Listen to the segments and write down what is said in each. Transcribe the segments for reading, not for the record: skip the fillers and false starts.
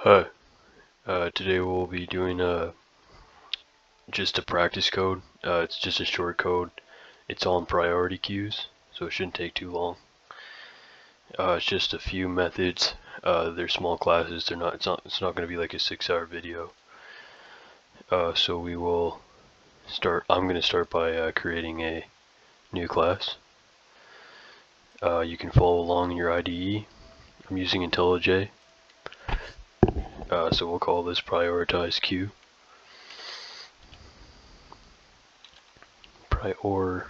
Hi, today we'll be doing just a practice code. It's just a short code. It's on priority queues, so it shouldn't take too long. It's just a few methods. They're small classes. It's not going to be like a 6-hour video. So we will start. I'm going to start by creating a new class. You can follow along in your IDE. I'm using intellij. So we'll call this prioritize queue. Prioritized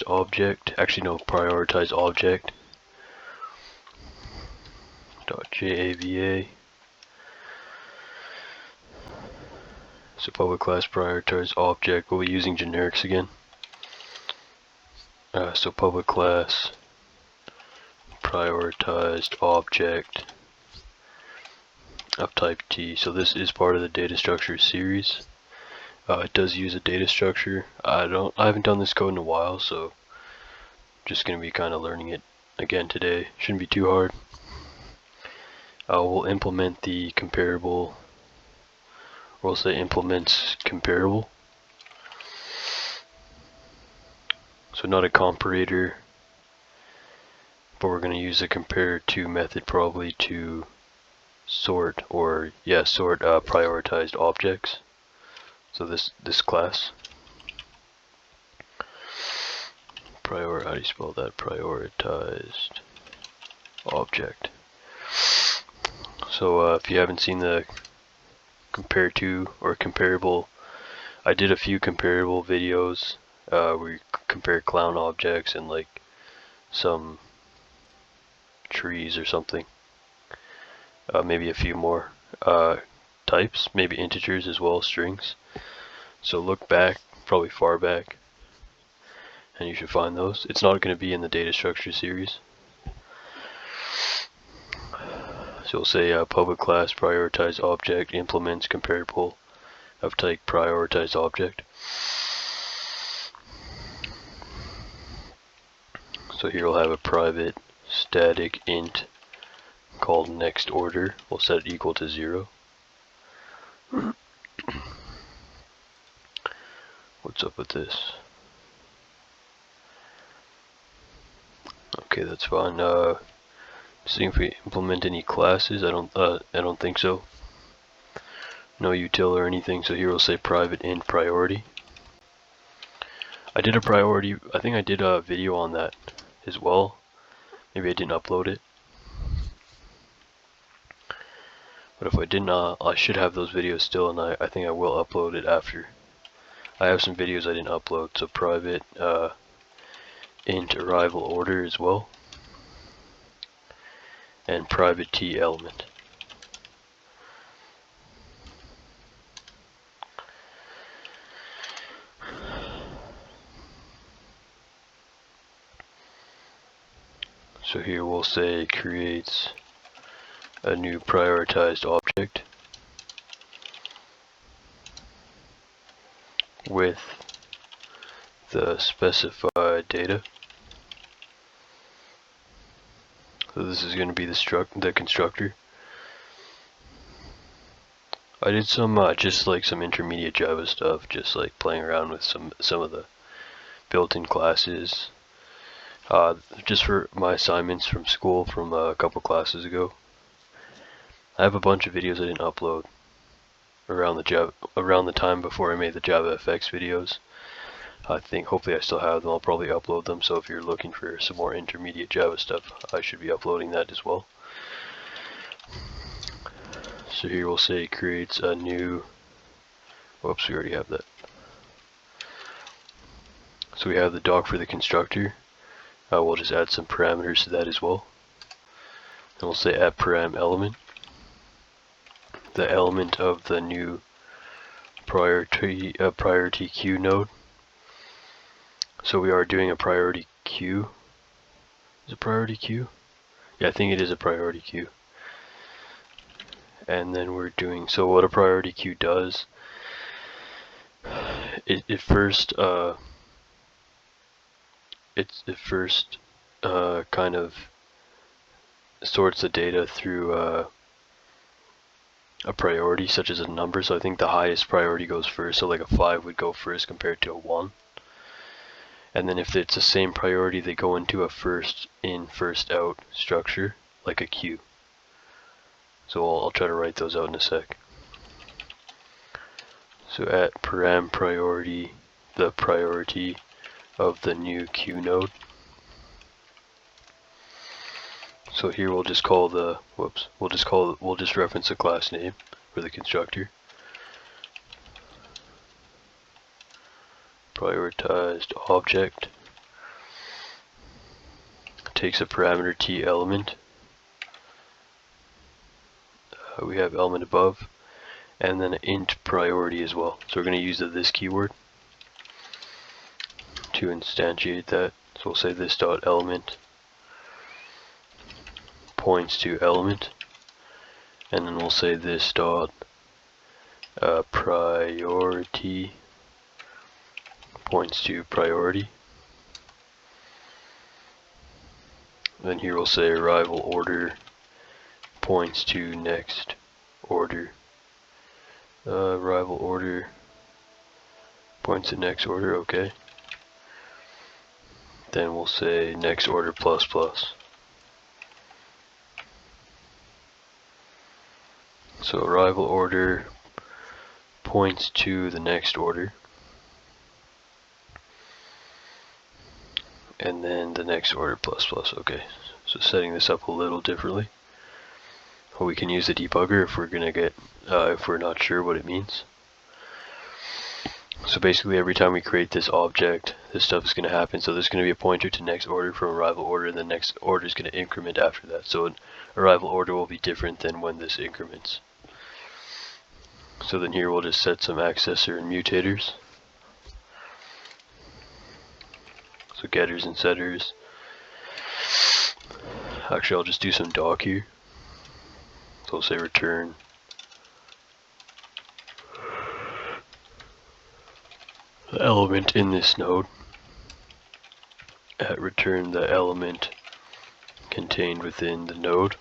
object. Actually, no, prioritized object. .java. So public class prioritized object. We'll be using generics again. So public class prioritized object of type T. So this is part of the data structure series. It does use a data structure. I haven't done this code in a while, so just gonna be kind of learning it again today. Shouldn't be too hard. We'll implement the comparable. We'll say implements comparable. So not a comparator, but we're going to use a compare to method probably to sort prioritized objects. So this class. How do you spell that? Prioritized object. So if you haven't seen the compare to or comparable, I did a few comparable videos where we compare clown objects and like some trees or something. Maybe a few more types, maybe integers as well as strings. So look back, probably far back, and you should find those. It's not going to be in the data structure series. So we'll say public class prioritized object implements comparable of type prioritized object. So here we'll have a private static int called next order. We'll set it equal to 0. What's up with this? Okay, that's fine. Seeing if we implement any classes. I don't think so. No util or anything. So here we'll say private int priority. I did a priority. I think I did a video on that as well. Maybe I didn't upload it. But if I didn't, I should have those videos still, and I think I will upload it after. I have some videos I didn't upload, so private int arrival order as well, and private t element. So here we'll say creates a new prioritized object with the specified data. So this is going to be the constructor. I did some just like some intermediate Java stuff, just like playing around with some of the built-in classes, just for my assignments from school from a couple classes ago. I have a bunch of videos I didn't upload around the time before I made the JavaFX videos. I think hopefully I still have them. I'll probably upload them, so if you're looking for some more intermediate Java stuff, I should be uploading that as well. So here we'll say it creates a new, whoops, we already have that. So we have the doc for the constructor. We'll just add some parameters to that as well. And we'll say add param element, the element of the new priority queue node. So we are doing a priority queue. Is it priority queue? Yeah, I think it is a priority queue. And then we're doing, so what a priority queue does, it first kind of sorts the data through a priority such as a number. So I think the highest priority goes first, so like a 5 would go first compared to a 1. And then if it's the same priority, they go into a first in, first out structure, like a queue. So I'll try to write those out in a sec. So at param priority, the priority of the new queue node. So here we'll just call the, we'll just reference the class name for the constructor. Prioritized object takes a parameter t element. We have element above, and then an int priority as well. So we're going to use the this keyword to instantiate that. So we'll say this dot element points to element, and then we'll say this dot priority points to priority. Then here we'll say arrival order points to next order. Arrival order points to next order, okay. Then we'll say next order plus plus. So arrival order points to the next order. And then the next order plus plus, okay. So setting this up a little differently. We can use the debugger if we're gonna get, if we're not sure what it means. So basically every time we create this object, this stuff is gonna happen. So there's gonna be a pointer to next order from arrival order, and the next order is gonna increment after that. So an arrival order will be different than when this increments. So then here we'll just set some accessor and mutators. So getters and setters. Actually, I'll just do some doc here. So we'll say return the element in this node. At return the element contained within the node.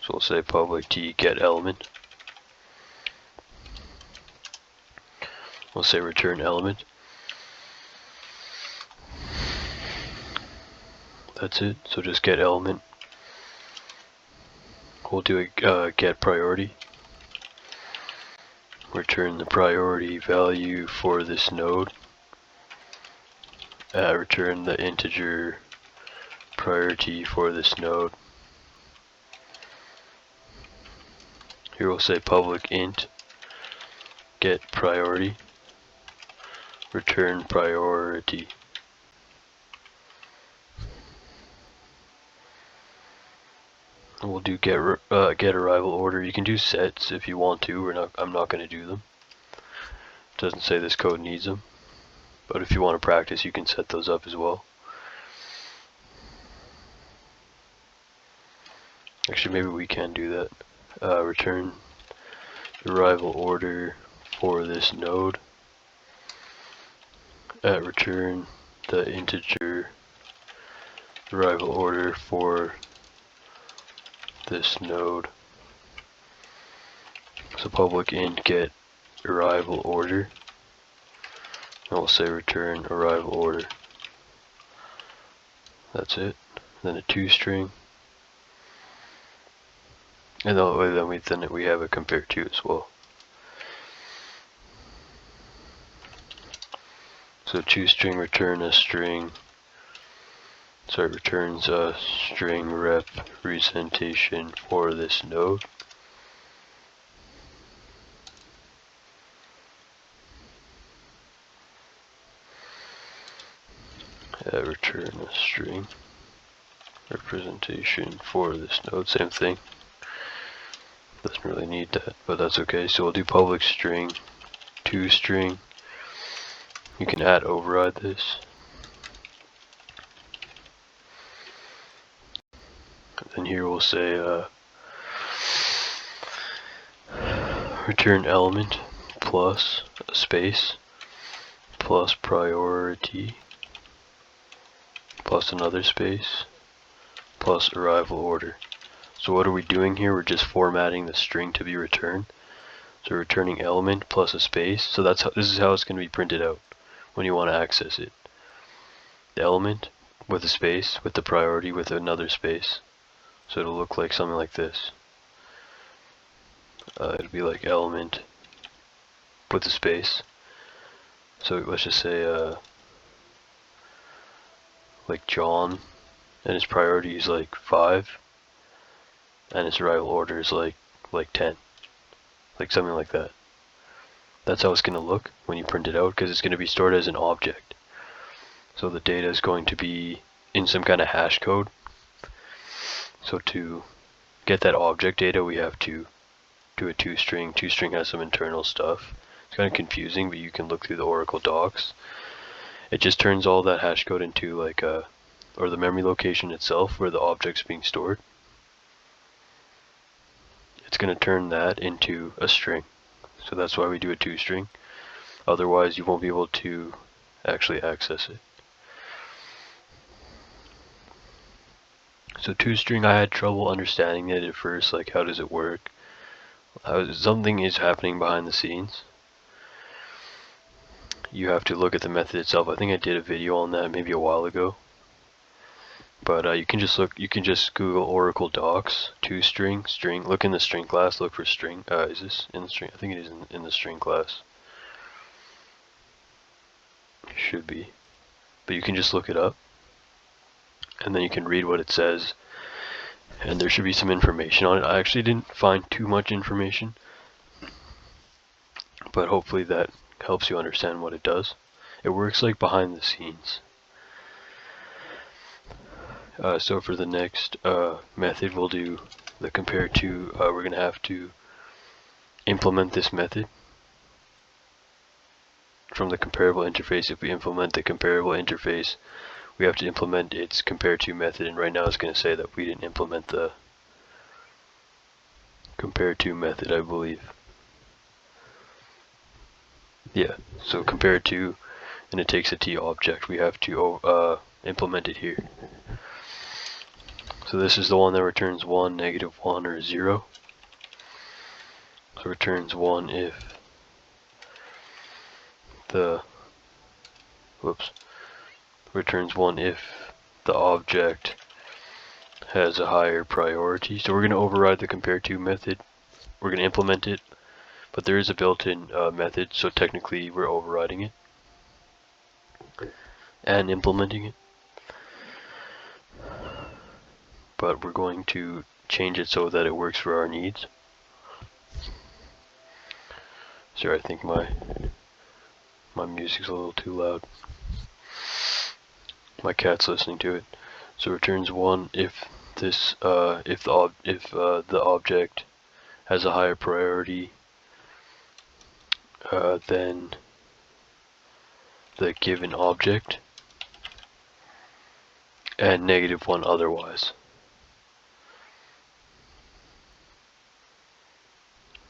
So we'll say public t get element. We'll say return element. That's it. So just get element. We'll do a get priority. Return the priority value for this node. Return the integer priority for this node. Here we'll say public int get priority. Return priority. We'll do get arrival order. You can do sets if you want to. I'm not going to do them. It doesn't say this code needs them, but if you want to practice, you can set those up as well. Actually, maybe we can do that. Return arrival order for this node. Return the integer arrival order for this node. So public int get arrival order, and we'll say return arrival order. That's it. Then a toString, and then we have a compare to as well. So toString return a string. So it returns a string representation for this node. Return a string representation for this node. Same thing. Doesn't really need that, but that's okay. So we'll do public string toString. You can add override this. And here we'll say return element plus a space plus priority plus another space plus arrival order. So what are we doing here? We're just formatting the string to be returned. So returning element plus a space. So this is how it's going to be printed out when you want to access it. The element with a space, with the priority with another space. So it'll look like something like this. It'll be like element with a space. So let's just say like John, and his priority is like 5, and his arrival order is like 10, like something like that. That's how it's going to look when you print it out, because it's going to be stored as an object. So the data is going to be in some kind of hash code. So to get that object data, we have to do a toString. toString has some internal stuff. It's kind of confusing, but you can look through the Oracle docs. It just turns all that hash code into like or the memory location itself where the object's being stored. It's going to turn that into a string. So that's why we do a toString. Otherwise, you won't be able to actually access it. So toString, I had trouble understanding it at first, like how does it work? Something is happening behind the scenes. You have to look at the method itself. I think I did a video on that maybe a while ago. But you can just Google Oracle docs, toString, string, look in the string class, look for string. Is this in the string? I think it is in the string class. It should be. But you can just look it up, and then you can read what it says, and there should be some information on it. I actually didn't find too much information, but hopefully that helps you understand what it does. It works like behind the scenes. So for the next method, we'll do the compare to. We're going to have to implement this method from the comparable interface. If we implement the comparable interface, we have to implement its compare to method, and right now it's going to say that we didn't implement the compare to method, I believe. Yeah, so compare to, and it takes a T object. We have to implement it here. So this is the one that returns 1, -1, or 0. So returns 1 if returns 1 if the object has a higher priority. So we're going to override the compare to method. We're going to implement it, but there is a built-in method, so technically we're overriding it and implementing it. But we're going to change it so that it works for our needs. Sorry, I think my music's a little too loud. My cat's listening to it. So returns 1 if this if the object has a higher priority than the given object, and -1 otherwise.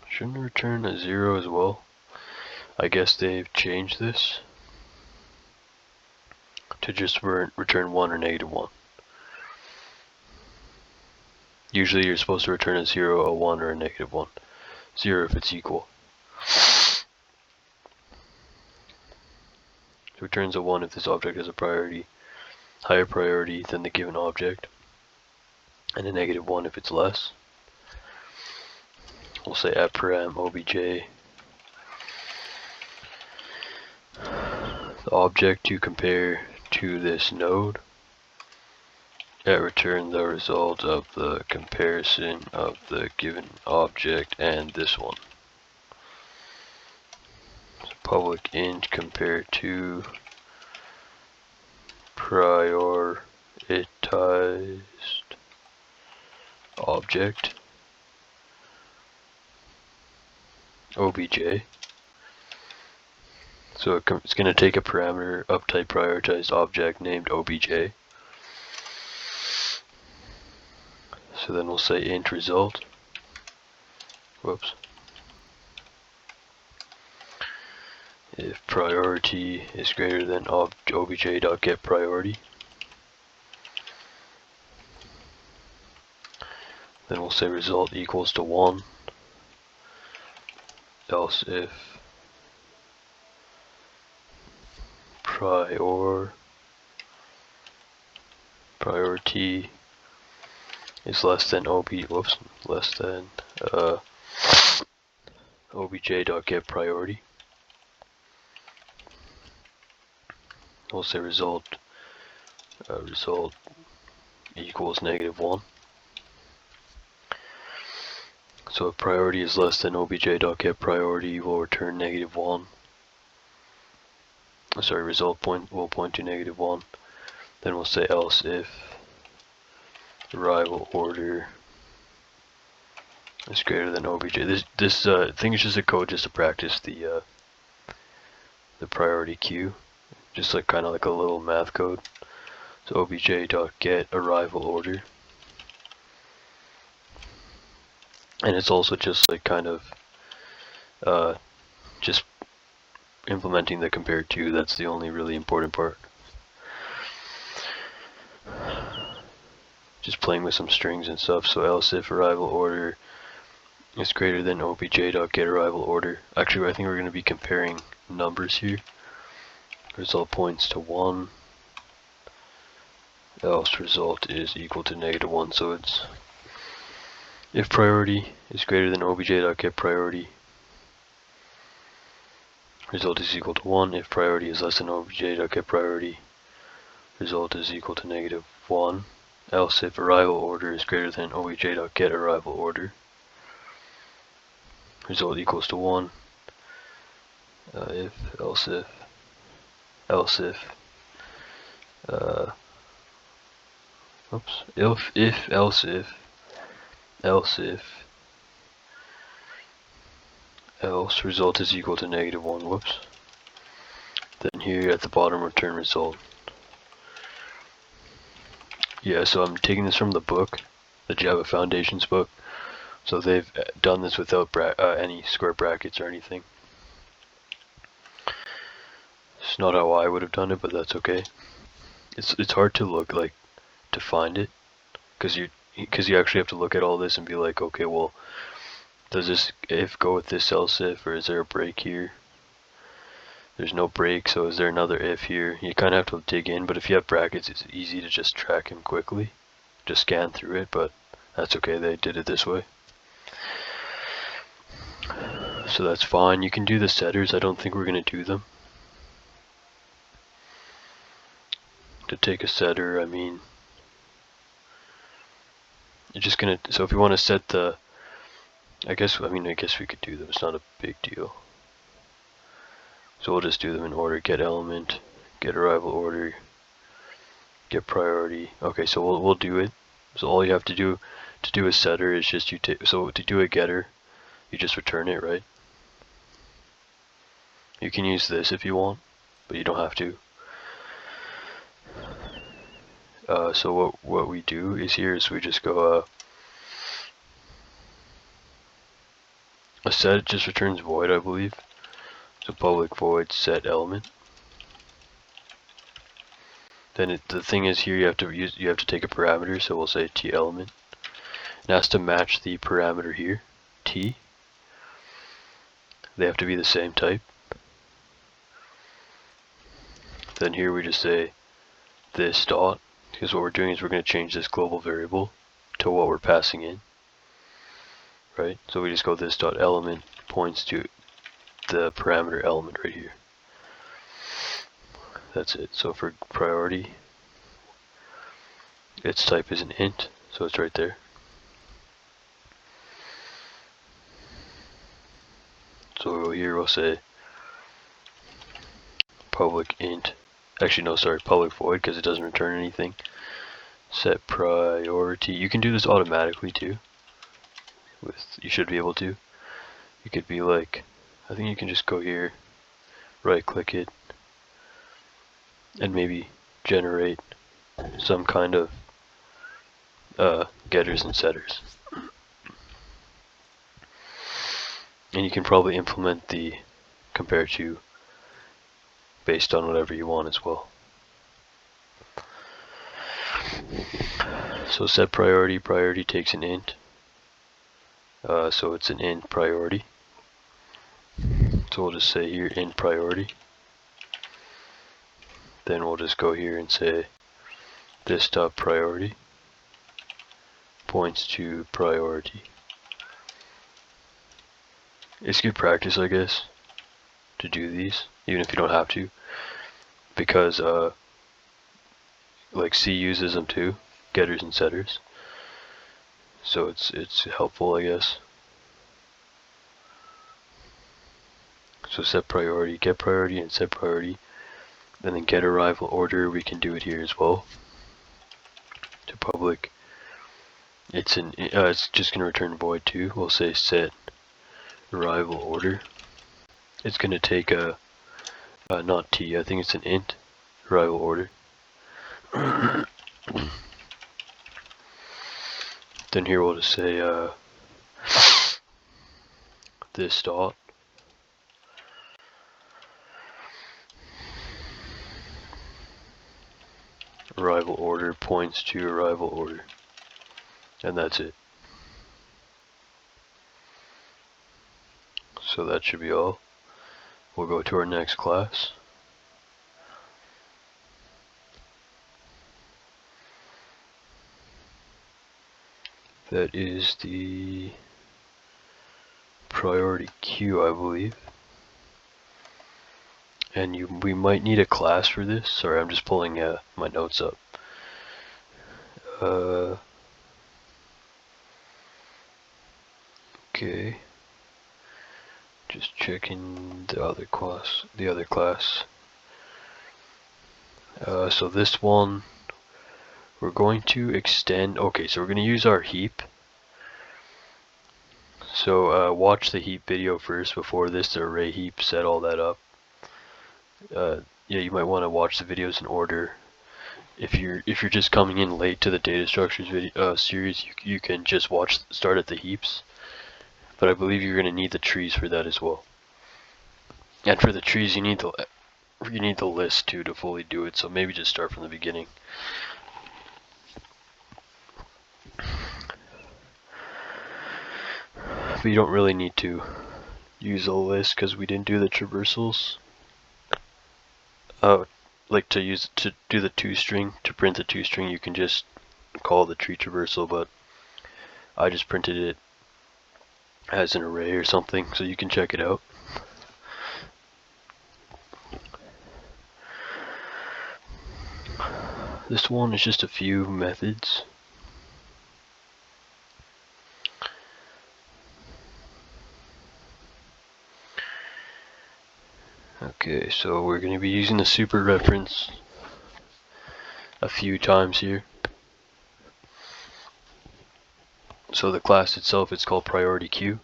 Shouldn't return a 0 as well? I guess they've changed this to just return 1 or -1. Usually you're supposed to return a 0, a 1, or a -1. 0 if it's equal. It returns a 1 if this object has a higher priority than the given object, and a -1 if it's less. We'll say at param obj the object to compare to this node, at return the result of the comparison of the given object and this one. So public int compare to prioritized object obj. So it's going to take a parameter of type prioritized object named obj. So then we'll say int result. Whoops. If priority is greater than obj.getPriority. Then we'll say result equals to 1, else if priority is less than obj.getPriority. We'll say result equals -1. So if priority is less than obj.getPriority, we'll return -1. Sorry, result will point to -1. Then we'll say else if arrival order is greater than obj. This thing is just a code just to practice the priority queue, just like kind of like a little math code. So obj.get arrival order, and it's also just like kind of just implementing the compare to. That's the only really important part. Just playing with some strings and stuff. So else if arrival order is greater than obj.get arrival order. Actually, I think we're going to be comparing numbers here. Result points to 1, else result is equal to -1. So it's if priority is greater than obj.getPriority, result is equal to 1. If priority is less than obj.getPriority, result is equal to -1. Else if arrival order is greater than obj.getArrival order, result equals to 1. If else if else result is equal to -1. Whoops. Then here at the bottom, return result. Yeah, so I'm taking this from the book, the Java Foundations book. So they've done this without any square brackets or anything. It's not how I would have done it, but that's okay. It's hard to look like to find it, because you actually have to look at all this and be like, okay, well, does this if go with this else if, or is there a break here? There's no break, so is there another if here? You kind of have to dig in, but if you have brackets, it's easy to just track him quickly. Just scan through it, but that's okay, they did it this way. So that's fine. You can do the setters. I don't think we're going to do them. To take a setter, I mean, you're just going to, so if you want to set the, I guess we could do them. It's not a big deal. So we'll just do them in order. Get element, get arrival order, get priority. Okay, so we'll do it. So all you have to do a setter is just so to do a getter, you just return it, right? You can use this if you want, but you don't have to. So what we do is here is we just go a set just returns void, I believe. So public void set element. Then the thing is here you have to take a parameter. So we'll say t element. It has to match the parameter here, t. They have to be the same type. Then here we just say this dot, because what we're doing is we're going to change this global variable to what we're passing in, right? So we just go this dot element points to the parameter element right here. That's it. So for priority, its type is an int, so it's right there. So here we'll say public int. Actually, no, sorry, public void, because it doesn't return anything. Set priority. You can do this automatically too. You should be able to. You could be like, I think you can just go here, right click it, and maybe generate some kind of getters and setters. And you can probably implement the compare to based on whatever you want as well. So set priority takes an int, So it's an int priority. So we'll just say here int priority. Then we'll just go here and say this dot priority points to priority. It's good practice, I guess, to do these, even if you don't have to, because like C uses them too, getters and setters. So it's helpful, I guess. So set priority, get priority, and set priority, and then get arrival order. We can do it here as well. To public, it's just gonna return void too. We'll say set arrival order. It's gonna take a not t. I think it's an int arrival order. Then here we'll just say this dot arrival order points to arrival order, and that's it. So that should be all. We'll go to our next class. That is the priority queue, I believe. And we might need a class for this. Sorry, I'm just pulling my notes up. Okay. Just checking the other class. So this one, we're going to extend. Okay, so we're going to use our heap. So watch the heap video first before this. The array heap, set all that up. Yeah, you might want to watch the videos in order. If you're just coming in late to the data structures video series, you can just start at the heaps. But I believe you're going to need the trees for that as well. And for the trees, you need the list too to fully do it. So maybe just start from the beginning. But you don't really need to use a list because we didn't do the traversals. Like to do the toString, to print the toString, you can just call the tree traversal, but I just printed it as an array or something, so you can check it out. This one is just a few methods. Okay, so we're going to be using the super reference a few times here. So the class itself, it's called priority queue.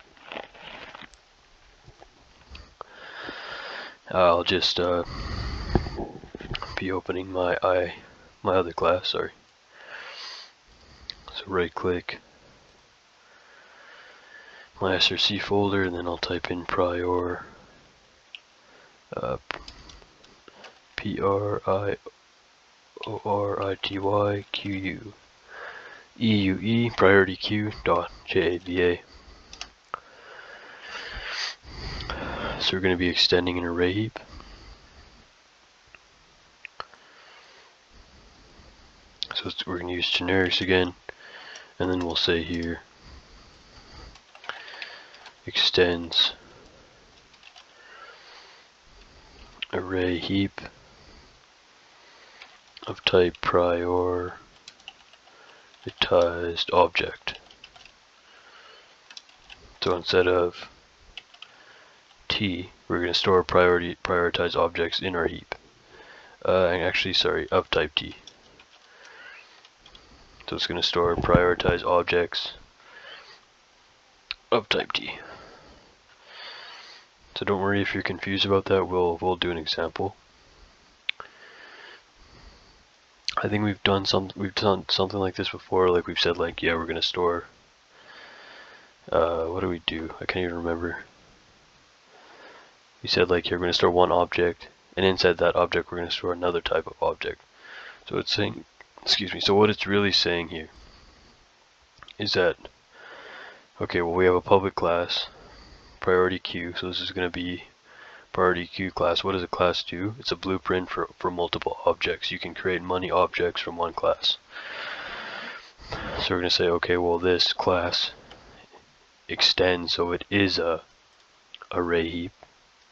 I'll just be opening my other class, sorry. So right click my src folder, and then I'll type in prior priority queue priority queue dot java. So we're going to be extending an array heap. So we're going to use generics again, and then we'll say here extends array heap of type prioritized object. So instead of T, we're going to store prioritized objects in our heap. Actually, sorry, of type T. So it's going to store prioritized objects of type T. So don't worry if you're confused about that. We'll do an example. I think we've done something like this before. Like we've said, like, yeah, we're going to store. What do we do? I can't even remember. We said, like, here we're going to store one object, and inside that object we're going to store another type of object. So it's saying, excuse me, so what it's really saying here is that Okay, well we have a public class, priority queue, so this is going to be priority queue class. What does a class do? It's a blueprint for multiple objects. You can create many objects from one class. So we're going to say, okay, well this class extends, so it is a array heap,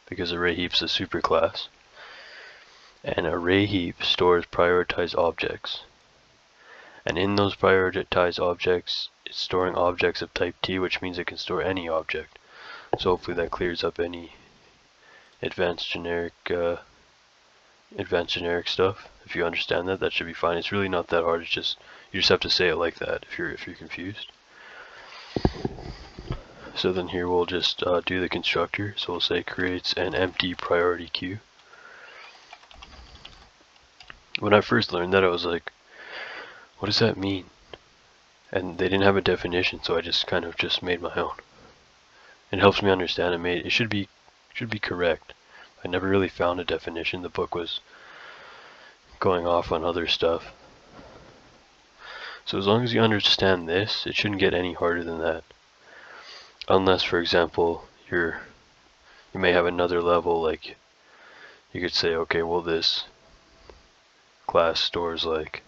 because array heap's a superclass. And array heap stores prioritized objects. And in those prioritized objects, it's storing objects of type T, which means it can store any object. So hopefully that clears up any advanced generic stuff. If you understand that, that should be fine. It's really not that hard. It's just you just have to say it like that if you're confused. So then here we'll just do the constructor. So we'll say creates an empty priority queue. When I first learned that, I was like, what does that mean? And they didn't have a definition, so I just kind of just made my own. It helps me understand it. It should be correct. I never really found a definition. The book was going off on other stuff. So as long as you understand this, it shouldn't get any harder than that. Unless, for example, you may have another level, like you could say, okay, well this class stores like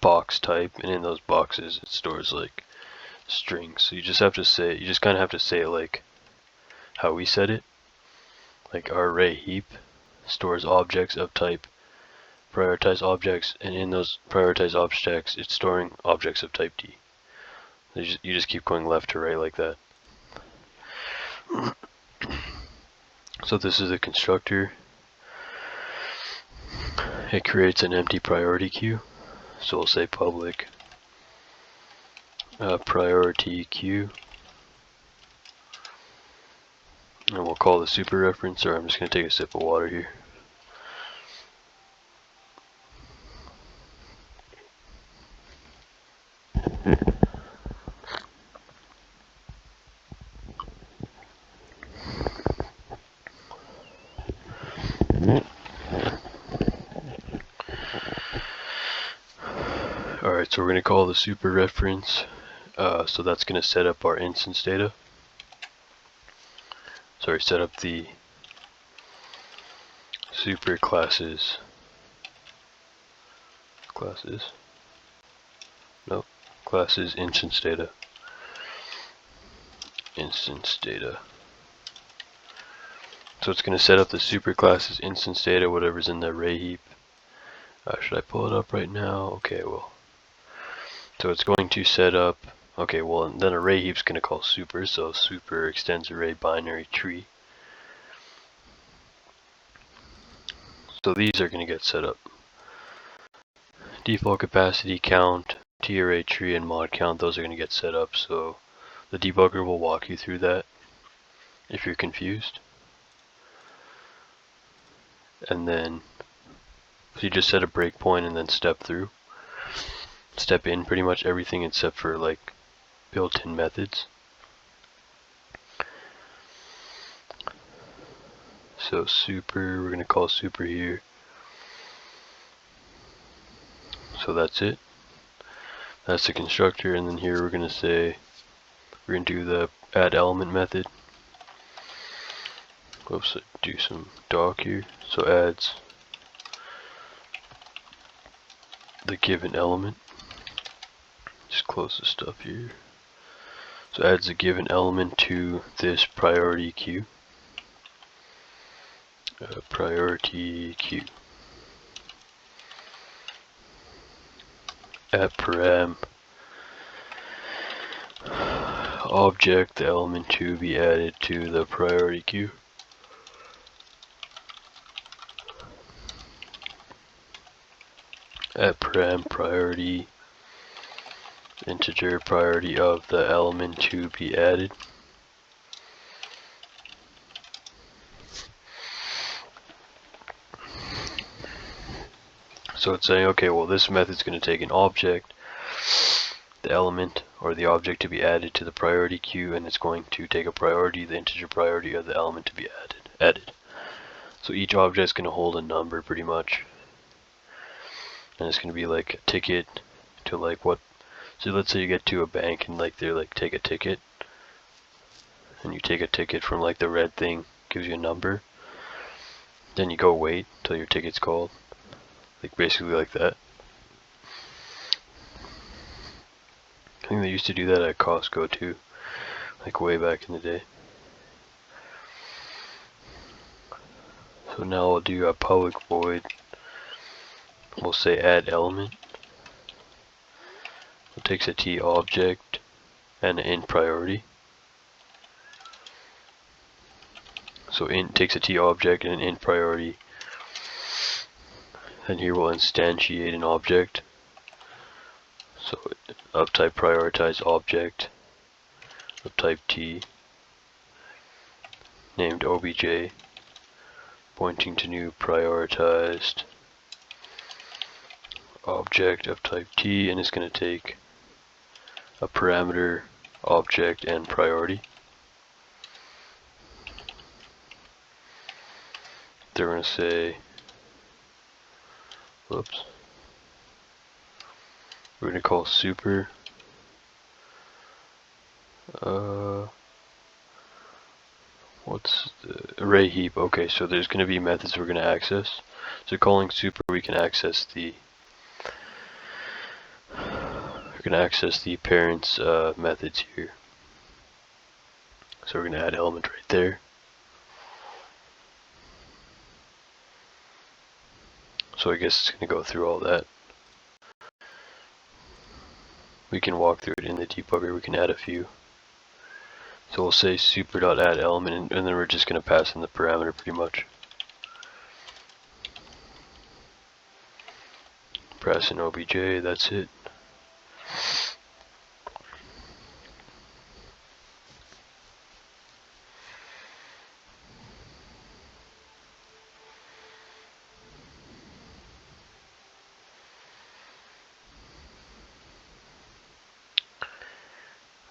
box type, and in those boxes it stores like strings. So you just kind of have to say it like how we said it. Like our array heap stores objects of type prioritized objects, and in those prioritized objects it's storing objects of type T. You just keep going left to right like that. So this is the constructor. It creates an empty priority queue. So we'll say public priority queue, and we'll call the super reference. Or I'm just going to take a sip of water here. Alright, so we're going to call the super reference, so that's going to set up our instance data. Sorry, set up the super classes instance data. So it's going to set up the super classes instance data, whatever's in the array heap. Should I pull it up right now? Okay, well. So it's going to set up, okay, well, and then array heap's going to call super, so super extends array binary tree. So these are going to get set up. Default capacity count, T-array tree, and mod count, those are going to get set up, so the debugger will walk you through that if you're confused. And then, so you just set a breakpoint and then step through. Step in pretty much everything except for like built-in methods. So super, we're going to call super here. So that's it. That's the constructor, and then here we're going to say, we're going to do the add element method. Oops, do some doc here. So adds the given element. Just close this stuff here. So adds a given element to this priority queue. At param object the element to be added to the priority queue. At param priority integer priority of the element to be added. So it's saying, okay, well this method's going to take an object, the element or the object to be added to the priority queue, and it's going to take a priority, the integer priority of the element to be added. So each object is going to hold a number pretty much, and it's going to be like a ticket to like what So let's say you get to a bank and like they're like take a ticket, and you take a ticket from like the red thing, gives you a number. Then you go wait till your ticket's called, like basically like that. I think they used to do that at Costco too, like way back in the day. So now we'll do a public void. We'll say add element. It takes a T object and an int priority. So int takes a T object and an int priority. And here we'll instantiate an object. So of type prioritized object of type T, named obj, pointing to new prioritized object of type T, and it's going to take a parameter, object, and priority. They're going to say, whoops, we're going to call super what's the array heap. Okay, so there's going to be methods we're going to access. So calling super, we can access the parents methods here. So we're going to add element right there. So I guess it's going to go through all that. We can walk through it in the debugger. We can add a few. So we'll say super.addElement, and then we're just going to pass in the parameter pretty much. Pass in obj, that's it.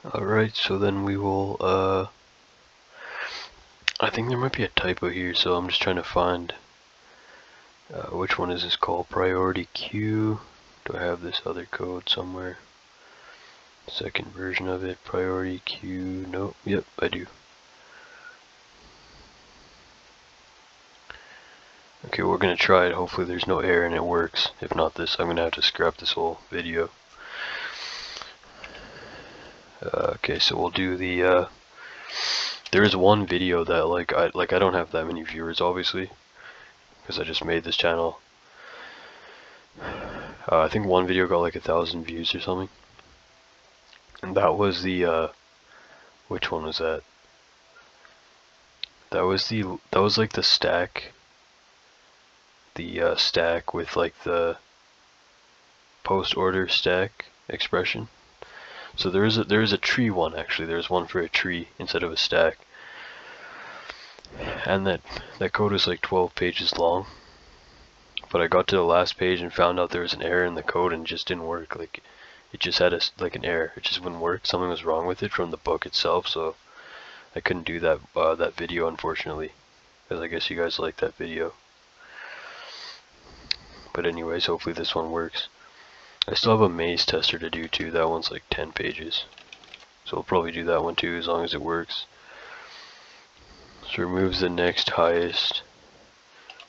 Alright, so then we will, I think there might be a typo here, so I'm just trying to find, which one is this called? Priority queue. Do I have this other code somewhere? Second version of it, priority queue, nope, yep, I do. Okay, we're going to try it, hopefully there's no error and it works. If not this, I'm going to have to scrap this whole video. Okay, so we'll do the, there is one video that I don't have that many viewers obviously, because I just made this channel. I think one video got like 1,000 views or something. And that was the, which one was that? That was like the stack. The stack with like the post order stack expression. So there is a tree one actually. There's one for a tree instead of a stack. And that code was like 12 pages long. But I got to the last page and found out there was an error in the code and it just didn't work. Like it just had like an error. It just wouldn't work. Something was wrong with it from the book itself. So I couldn't do that that video unfortunately, because I guess you guys like that video. But anyways, hopefully this one works. I still have a maze tester to do too. That one's like 10 pages. So we'll probably do that one too as long as it works. So removes the next highest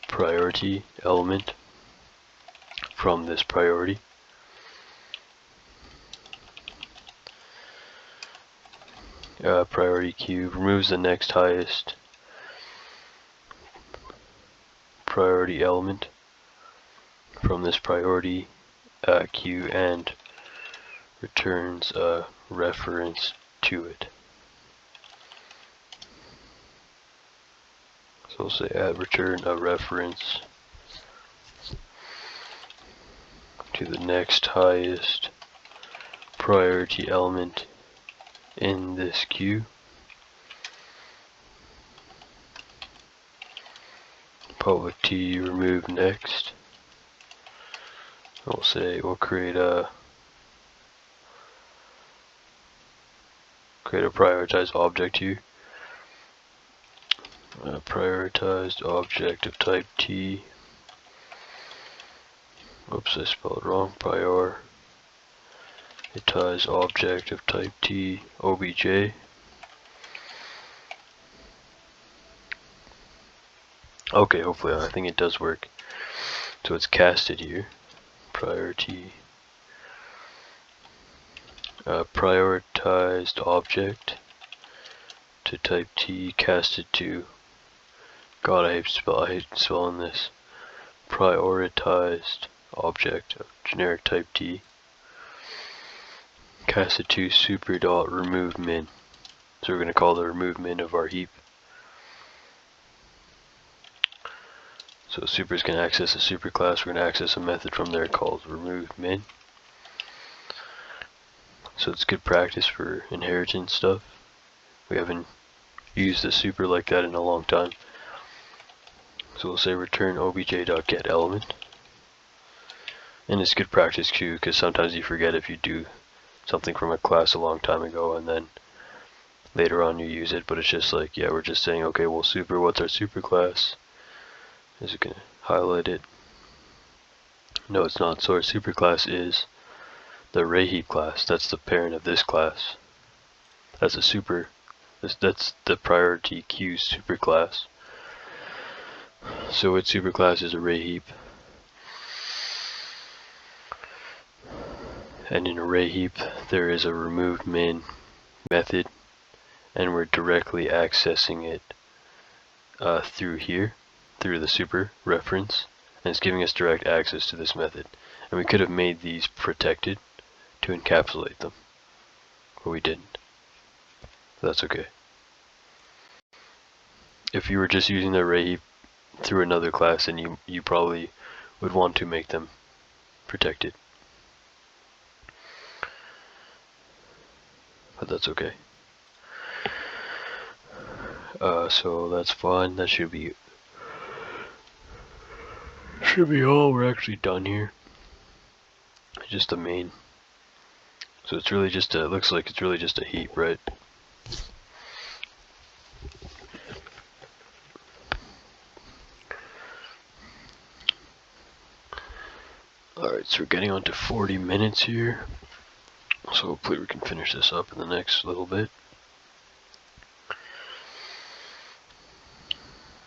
priority element from this priority. Priority queue removes the next highest priority element from this priority queue and returns a reference to it. So we'll say return a reference to the next highest priority element in this queue. Public T remove next. We'll say we'll create a prioritized object here. A prioritized object of type T. Oops, I spelled wrong. Prioritized object of type T obj. Okay, hopefully I think it does work. So it's casted here. Priority. Prioritized object to type T casted to. God, I hate spelling this. Prioritized object of generic type T casted to super dot remove min. So we're going to call the remove min of our heap. So super is going to access a super class. We're going to access a method from there called remove min. So it's good practice for inheritance stuff. We haven't used a super like that in a long time. So we'll say return obj.getElement. And it's good practice too, because sometimes you forget if you do something from a class a long time ago and then later on you use it, but it's just like, yeah, we're just saying, okay, well, super, what's our super class? Is it going to highlight it? No, it's not. So our super class is the array heap class. That's the parent of this class. That's a super. That's the priority queue super class. So its super class is array heap. And in array heap, there is a remove min method, and we're directly accessing it through here, through the super reference, and it's giving us direct access to this method. And we could have made these protected to encapsulate them, but we didn't. So that's okay. If you were just using the array heap through another class, then you probably would want to make them protected. But that's okay. So that's fine. That should be all. We're actually done here. Just the main. So it's really just a, looks like it's really just a heap, right? Alright, so we're getting on to 40 minutes here. So hopefully we can finish this up in the next little bit.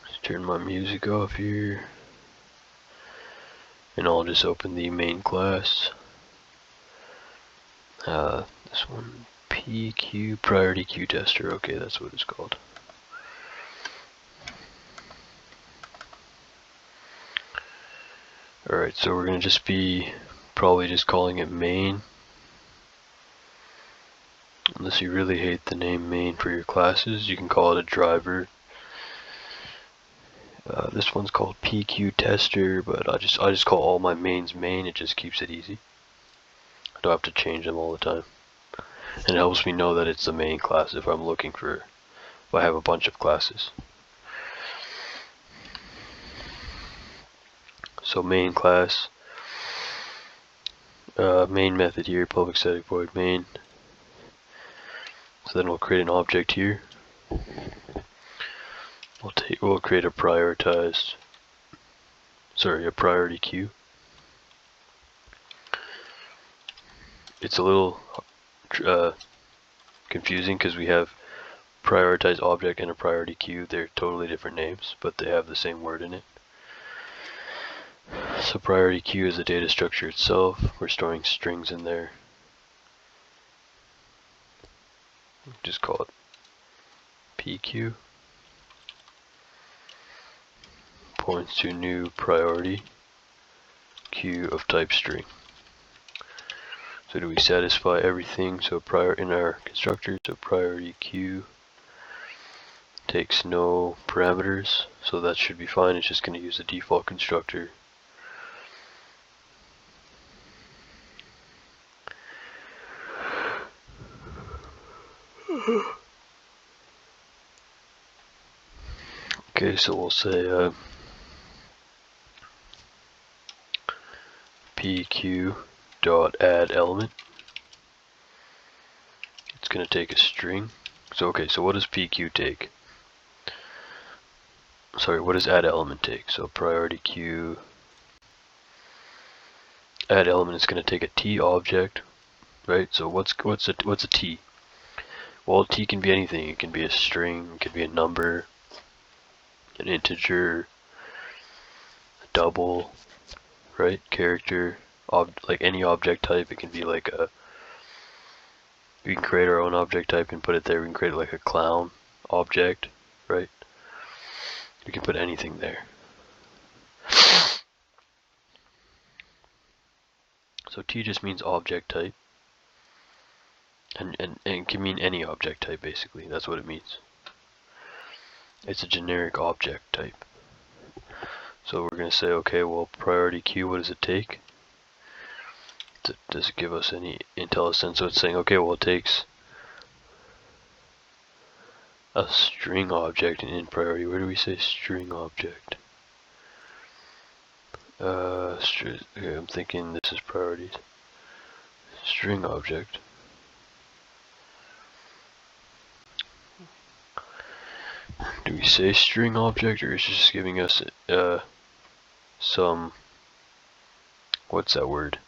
Let's turn my music off here. And I'll just open the main class. This one, PQ, priority queue tester. Okay, that's what it's called. Alright, so we're going to just be probably just calling it main. Unless you really hate the name main for your classes, you can call it a driver. This one's called PQ tester, but I just call all my mains main. It just keeps it easy. I don't have to change them all the time. And it helps me know that it's the main class if I'm looking for, if I have a bunch of classes. So main class, main method here, public static void main. So then we'll create an object here. We'll create a priority queue. It's a little confusing because we have prioritized object and a priority queue. They're totally different names, but they have the same word in it. So priority queue is the data structure itself. We're storing strings in there. Just call it PQ. Points to new priority queue of type string. So do we satisfy everything? So in our constructor, so priority queue takes no parameters, so that should be fine. It's just going to use the default constructor. Okay, so we'll say pq.addElement. It's going to take a string. So okay, so what does pq take? Sorry, what does addElement take? So priority queue addElement is going to take a t object, right? So what's a t? Well, t can be anything. It can be a string, it can be a number, an integer, a double, right? Character, like any object type. It can be like we can create our own object type and put it there. We can create like a clown object, right? We can put anything there. So t just means object type. And it can mean any object type, basically. That's what it means. It's a generic object type. So we're going to say, okay, well, priority queue, what does it take? Does it give us any IntelliSense? So it's saying, okay, well, it takes a string object in priority. Where do we say string object? Okay, I'm thinking this is priorities. String object. Do we say string object, or is it just giving us some, what's that word?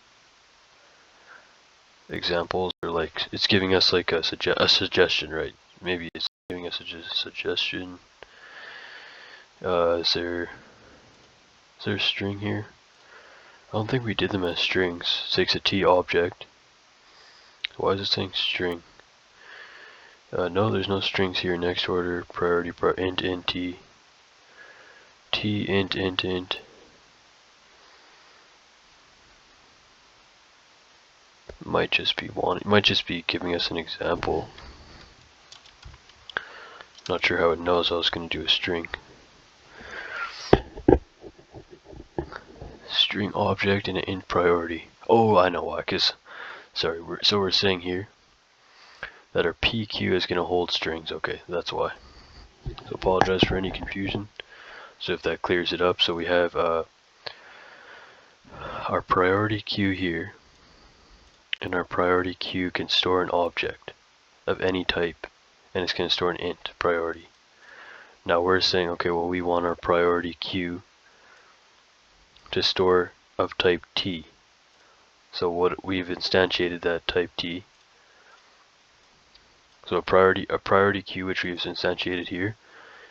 Examples, or like it's giving us like a suggestion, right? Maybe it's giving us a suggestion. Is there a string here? I don't think we did them as strings. It takes a t object. Why is it saying string? No, there's no strings here. Next order, priority, int t int. Might just be it might just be giving us an example. Not sure how it knows I was going to do a string. String object and an int priority. Oh, I know why. Sorry. We're saying here that our PQ is going to hold strings. Okay, that's why. So apologize for any confusion. So if that clears it up, so we have our priority queue here, and our priority queue can store an object of any type, and it's going to store an int priority. Now we're saying, okay, well, we want our priority queue to store of type t. So what we've instantiated that type t. So a priority queue which we've instantiated here,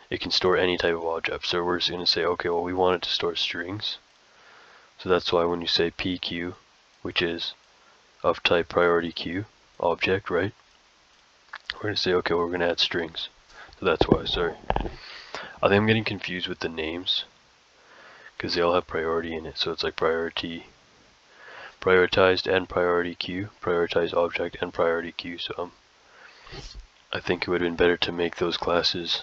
it can store any type of object. So we're just going to say, okay, well, we want it to store strings. So that's why when you say PQ, which is of type priority queue object, right? We're going to say, okay, well, we're going to add strings. So that's why, sorry. I think I'm getting confused with the names because they all have priority in it. So it's like priority, prioritized and priority queue, prioritized object and priority queue. So I think it would have been better to make those classes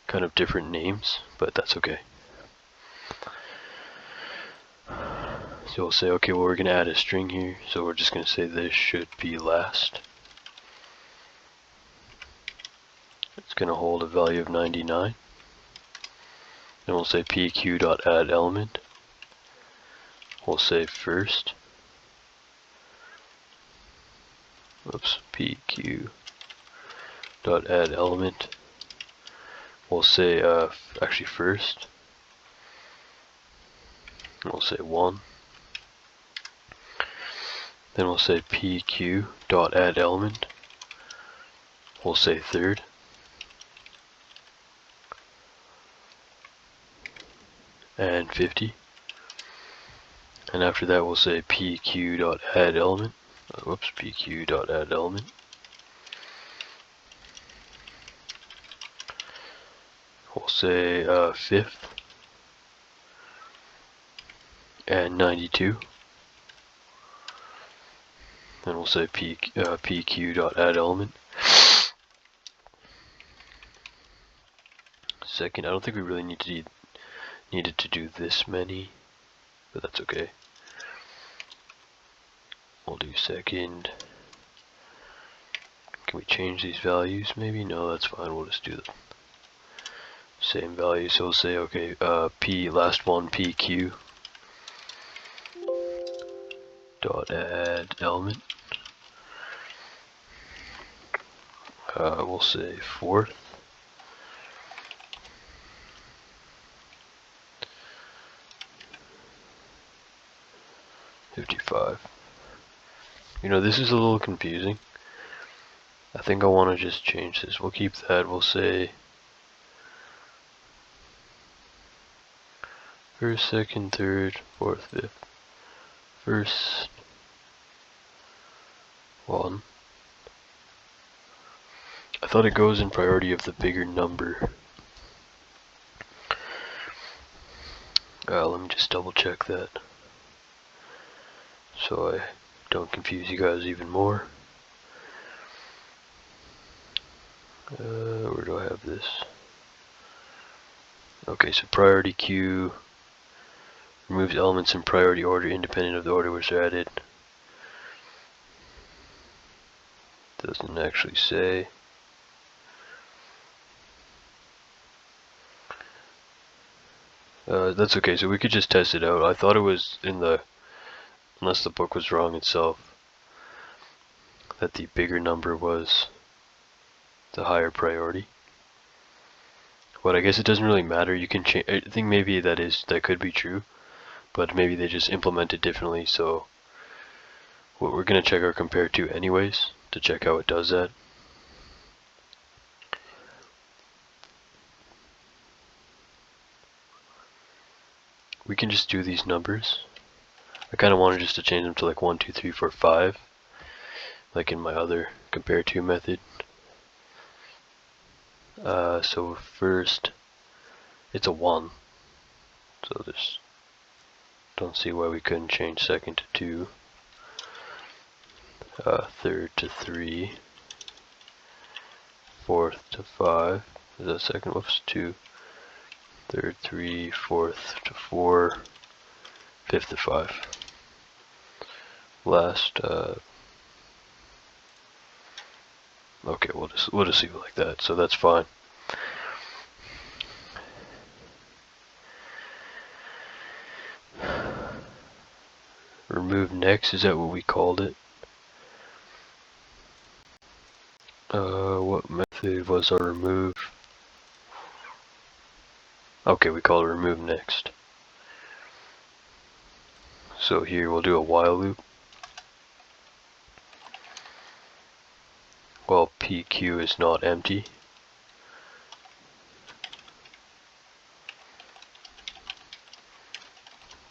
kind of different names, but that's okay. So we'll say, okay, well, we're going to add a string here. So we're just going to say this should be last. It's going to hold a value of 99. Then we'll say pq.addElement. We'll say first. Oops, pq.addElement. We'll say actually first. We'll say 1. Then we'll say pq.addElement. We'll say third. And 50. And after that we'll say pq.addElement. Whoops, pq.addElement. We'll say fifth. And 92. Then we'll say pq.addElement. Second, I don't think we really needed to do this many, but that's okay. We'll do second. Can we change these values maybe? No, that's fine. We'll just do the same value. So we'll say, okay, last one, pq dot add element. We'll say fourth. This is a little confusing. I think I want to just change this. We'll keep that. We'll say first, second, third, fourth, fifth. First one. I thought it goes in priority of the bigger number. Let me just double check that so I don't confuse you guys even more. Where do I have this? Okay, so priority queue removes elements in priority order independent of the order which they're added. Doesn't actually say. That's okay, so we could just test it out. I thought it was in the, unless the book was wrong itself, that the bigger number was the higher priority. But I guess it doesn't really matter. You can change. I think maybe that could be true, but maybe they just implement it differently. So what we're gonna check our compare to anyways to check how it does that. We can just do these numbers. I kind of wanted just to change them to like 1, 2, 3, 4, 5, like in my other compare to method. So first, it's a 1. So this, don't see why we couldn't change second to 2, third to 3, fourth to 5. Is that second? Whoops, 2. Third, 3, fourth to 4, fifth to 5. Last, okay, we'll just leave it like that. So that's fine. Remove next, is that what we called it? What method was our remove? Okay, we call it remove next. So here we'll do a while loop. While PQ is not empty.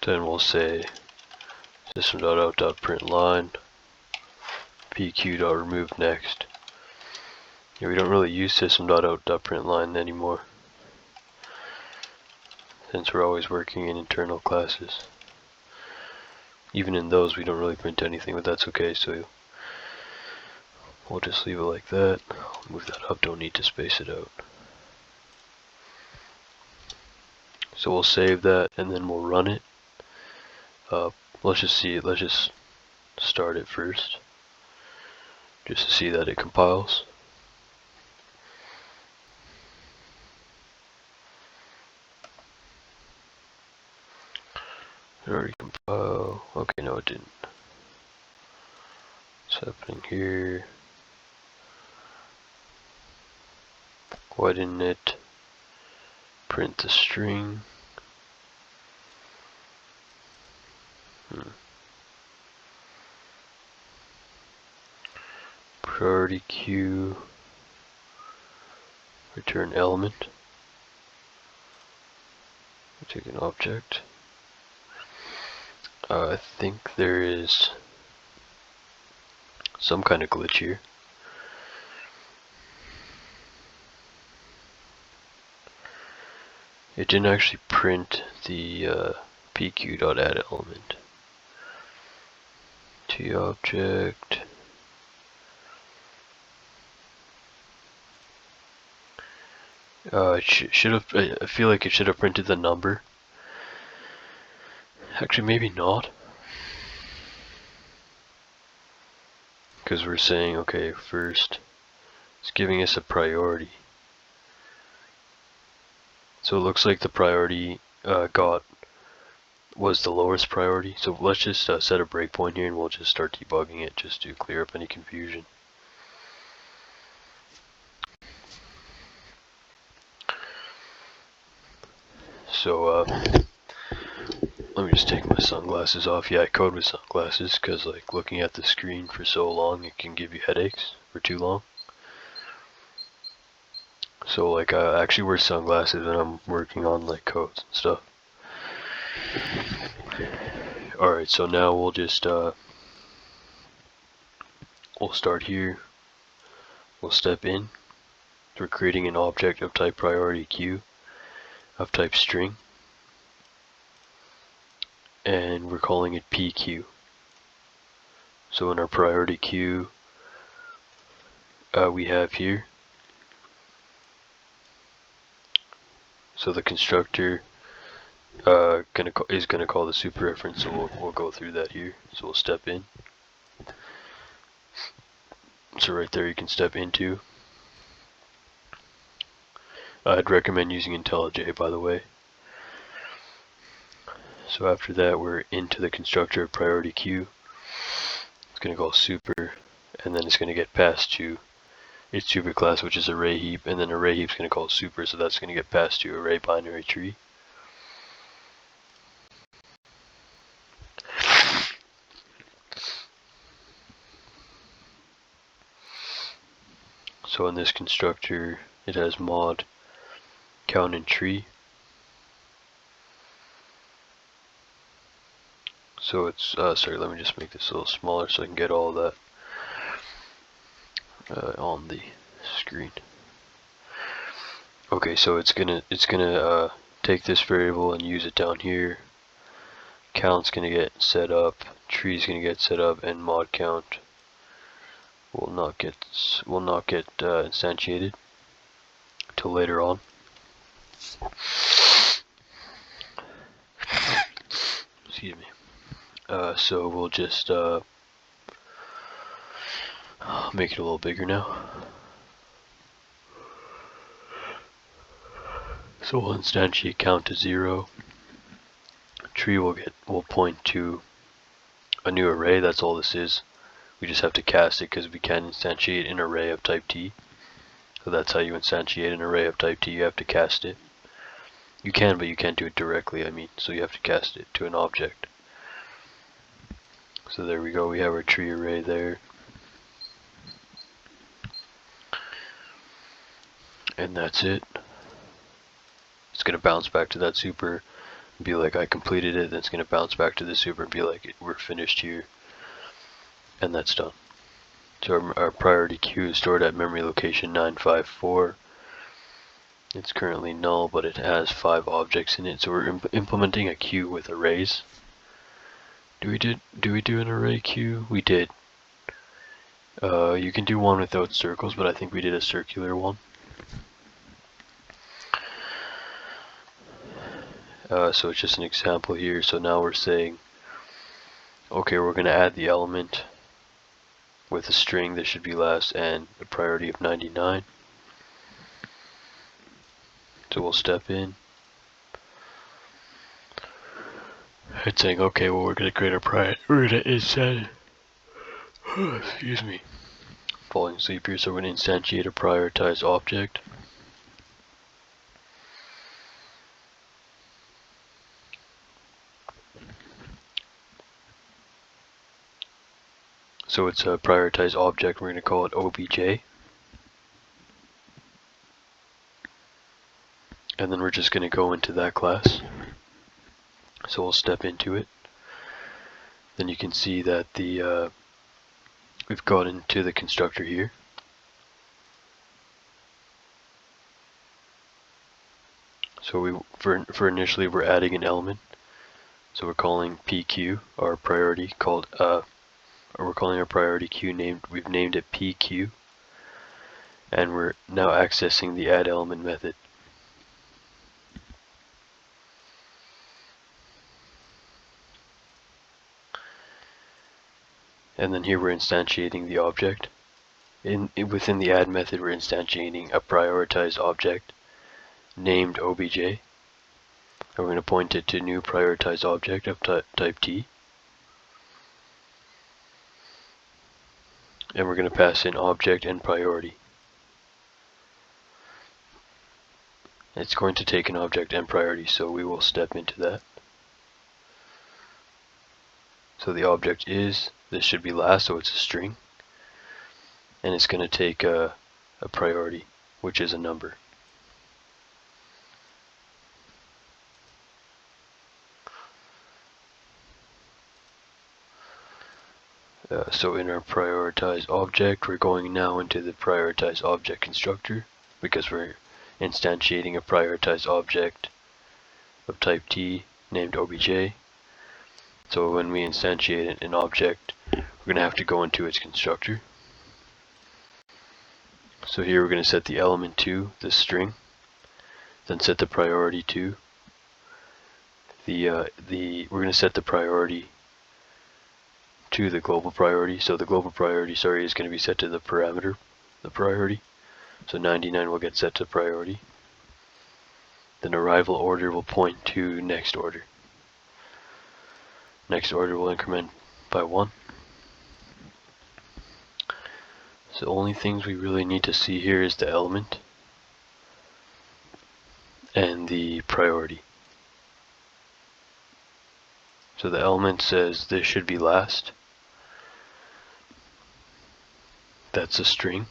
Then we'll say system.out.println pq.remove next. Yeah, we don't really use system.out.println anymore, since we're always working in internal classes. Even in those we don't really print anything, but that's okay, so we'll just leave it like that. I'll move that up, don't need to space it out. So we'll save that and then we'll run it. Let's just see it, let's just start it first, just to see that it compiles. It already compiled. Okay, no it didn't. What's happening here? Why didn't it print the string? Priority queue, return element, take an object. I think there is some kind of glitch here. It didn't actually print the pq.add element. T object. It should have. I feel like it should have printed the number. Actually, maybe not. Because we're saying, okay, first, it's giving us a priority. So it looks like the priority was the lowest priority. So let's just set a breakpoint here and we'll just start debugging it just to clear up any confusion. So Let me just take my sunglasses off. Yeah, I code with sunglasses because like looking at the screen for so long it can give you headaches for too long. So like I actually wear sunglasses when I'm working on like codes and stuff. Alright, so now we'll just we'll start here. We'll step in. We're creating an object of type priority queue of type string, and we're calling it PQ. So in our priority queue we have here, so the constructor is gonna call the super reference, so we'll go through that here. So we'll step in. So right there you can step into. I'd recommend using intellij, by the way. So after that we're into the constructor of priority queue. It's gonna call super, and then it's gonna get passed to its super class, which is array heap, and then array heap's gonna call super, so that's gonna get passed to array binary tree. So in this constructor, it has mod count and tree. So it's sorry, let me just make this a little smaller so I can get all that on the screen. Okay, so it's gonna take this variable and use it down here. Count's gonna get set up, tree's gonna get set up, and mod count will not get instantiated till later on. Excuse me. So we'll just make it a little bigger now. So we'll instantiate count to 0. Tree will point to a new array. That's all this is. We just have to cast it because we can instantiate an array of type T. So that's how you instantiate an array of type T. You have to cast it. You can, but you can't do it directly, I mean. So you have to cast it to an object. So there we go. We have our tree array there. And that's it. It's going to bounce back to that super and be like, I completed it. Then it's going to bounce back to the super and be like, we're finished here. And that's done. So our priority queue is stored at memory location 954. It's currently null, but it has 5 objects in it. So we're implementing a queue with arrays. Do we do an array queue? We did. You can do one without circles, but I think we did a circular one. So it's just an example here. So now we're saying, okay, we're going to add the element with a string that should be last and a priority of 99. So we'll step in. It's saying, okay, well, we're going to create a we're going to instantiate, excuse me, falling asleep here, so we're going to instantiate a prioritized object. So it's a prioritized object, we're going to call it obj. And then we're just going to go into that class. So we'll step into it. Then you can see that we've got into the constructor here. So for initially we're adding an element. So we're calling PQ our priority we're calling our priority queue we've named it PQ, and we're now accessing the add element method. And then here we're instantiating the object. Within the add method we're instantiating a prioritized object named obj. And we're going to point it to new prioritized object of type T. And we're going to pass in object and priority. It's going to take an object and priority, so we will step into that. So the object is, this should be last, so it's a string. And it's going to take a priority, which is a number. So in our prioritize object, we're going now into the prioritize object constructor, because we're instantiating a prioritize object of type T named obj. So when we instantiate an object, we're going to have to go into its constructor. So here we're going to set the element to the string, then set the priority to we're going to set the priority to the global priority. So the global priority, is going to be set to the parameter, the priority. So 99 will get set to priority. Then arrival order will point to next order. Next order will increment by 1. So the only things we really need to see here is the element and the priority. So the element says this should be last. That's a string.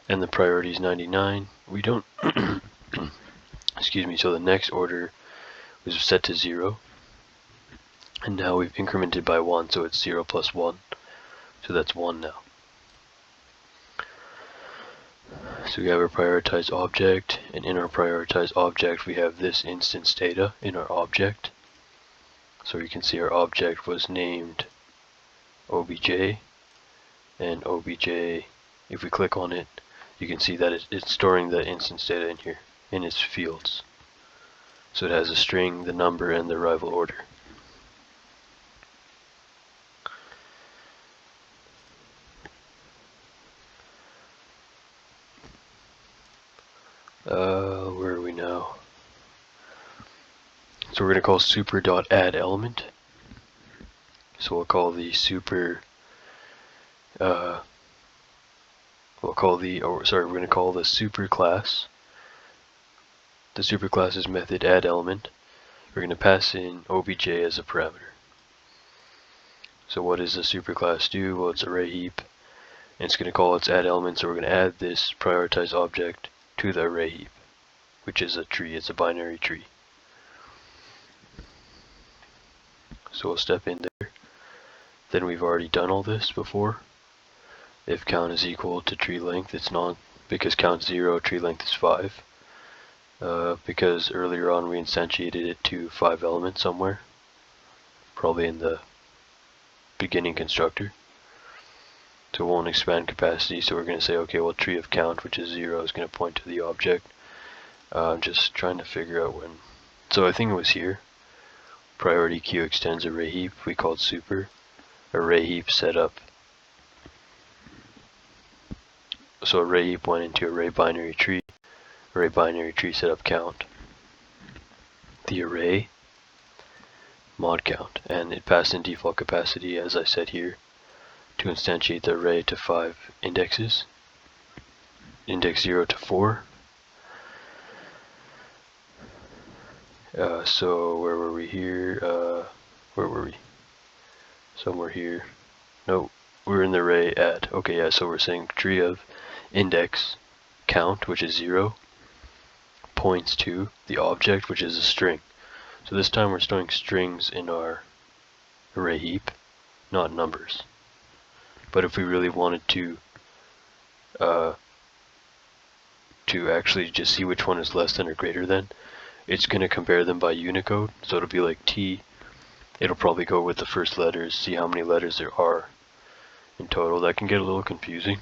And the priority is 99. We don't excuse me, so the next order was set to 0. And now we've incremented by 1, so it's 0 plus 1. So that's 1 now. So we have our prioritized object, and in our prioritized object we have this instance data in our object. So you can see our object was named obj, and obj, if we click on it, you can see that it's storing the instance data in here, in its fields. So it has a string, the number, and the arrival order. Where are we now? So we're going to call super.addElement. So we'll call the super, we're going to call the super class. The super class's method addElement. We're going to pass in obj as a parameter. So what does the superclass do? Well, it's array heap, and it's going to call its addElement. So we're going to add this prioritized object to the array heap, which is a tree. It's a binary tree. So we'll step in there. Then we've already done all this before. If count is equal to tree length, it's not, because count 0, tree length is 5. Because earlier on we instantiated it to 5 elements somewhere, probably in the beginning constructor. So it won't expand capacity, so we're going to say, okay, well, tree of count, which is 0, is going to point to the object. I'm just trying to figure out when. So I think it was here. Priority queue extends array heap. We called super array heap setup. So array heap went into array binary tree. Array binary tree setup count. The array mod count, and it passed in default capacity, as I said here, to instantiate the array to 5 indexes. Index 0 to 4. So where were we here? Where were we? Somewhere here. No, we're in the array add. Okay, yeah, so we're saying tree of index count, which is 0, points to the object, which is a string. So this time we're storing strings in our array heap, not numbers. But if we really wanted to actually just see which one is less than or greater than, it's going to compare them by Unicode. So it'll be like T. It'll probably go with the first letters, see how many letters there are in total. That can get a little confusing,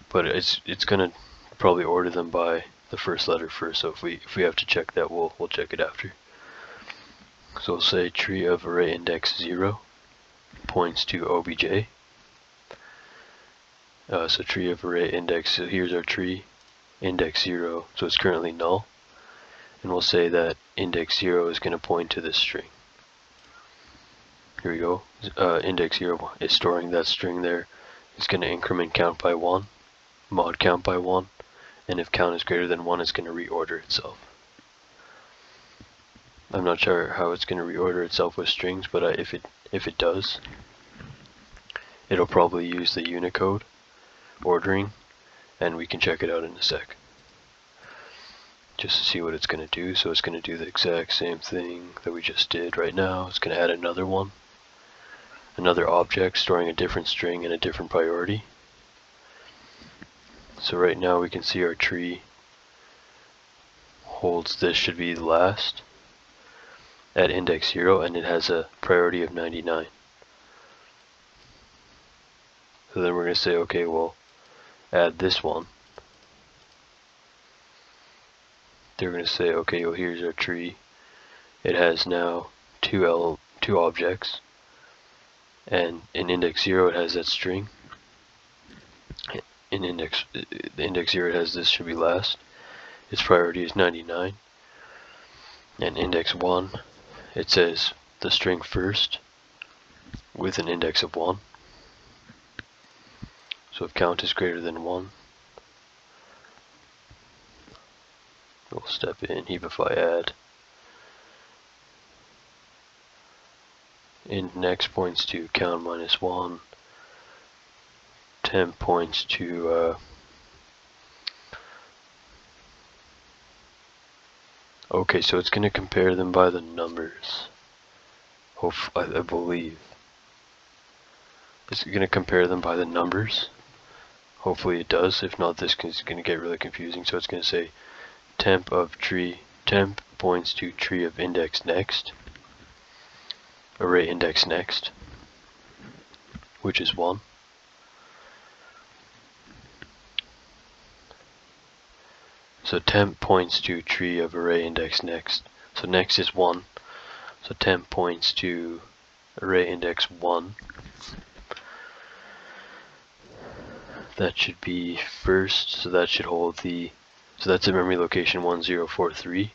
but it's going to probably order them by the first letter first. So if we have to check that, we'll check it after. So we'll say tree of array index 0 points to obj. So tree of array index, so here's our tree, index 0, so it's currently null. And we'll say that index 0 is going to point to this string. Here we go. Index 0 is storing that string there. It's going to increment count by 1, mod count by 1, and if count is greater than 1, it's going to reorder itself. I'm not sure how it's going to reorder itself with strings, but if it does, it'll probably use the Unicode ordering, and we can check it out in a sec. Just to see what it's going to do. So it's going to do the exact same thing that we just did right now. It's going to add another one, another object storing a different string and a different priority. So right now we can see our tree holds this should be the last at index 0, and it has a priority of 99. So then we're going to say, okay, we'll add this one. They're going to say, okay, well, here's our tree. It has now two objects, and in index 0 it has that string. In index 0 it has this should be last. Its priority is 99. And index 1, it says the string first with an index of 1. So if count is greater than 1, we'll step in heapify add. Int next points to count minus 1. Temp points to okay, so it's going to compare them by the numbers. I believe. It's going to compare them by the numbers. Hopefully it does. If not, this is going to get really confusing. So it's going to say temp of tree, temp points to tree of index next, array index next, which is 1. So temp points to tree of array index next. So next is 1. So temp points to array index 1. That should be first, so that should hold the, so that's at memory location 1043.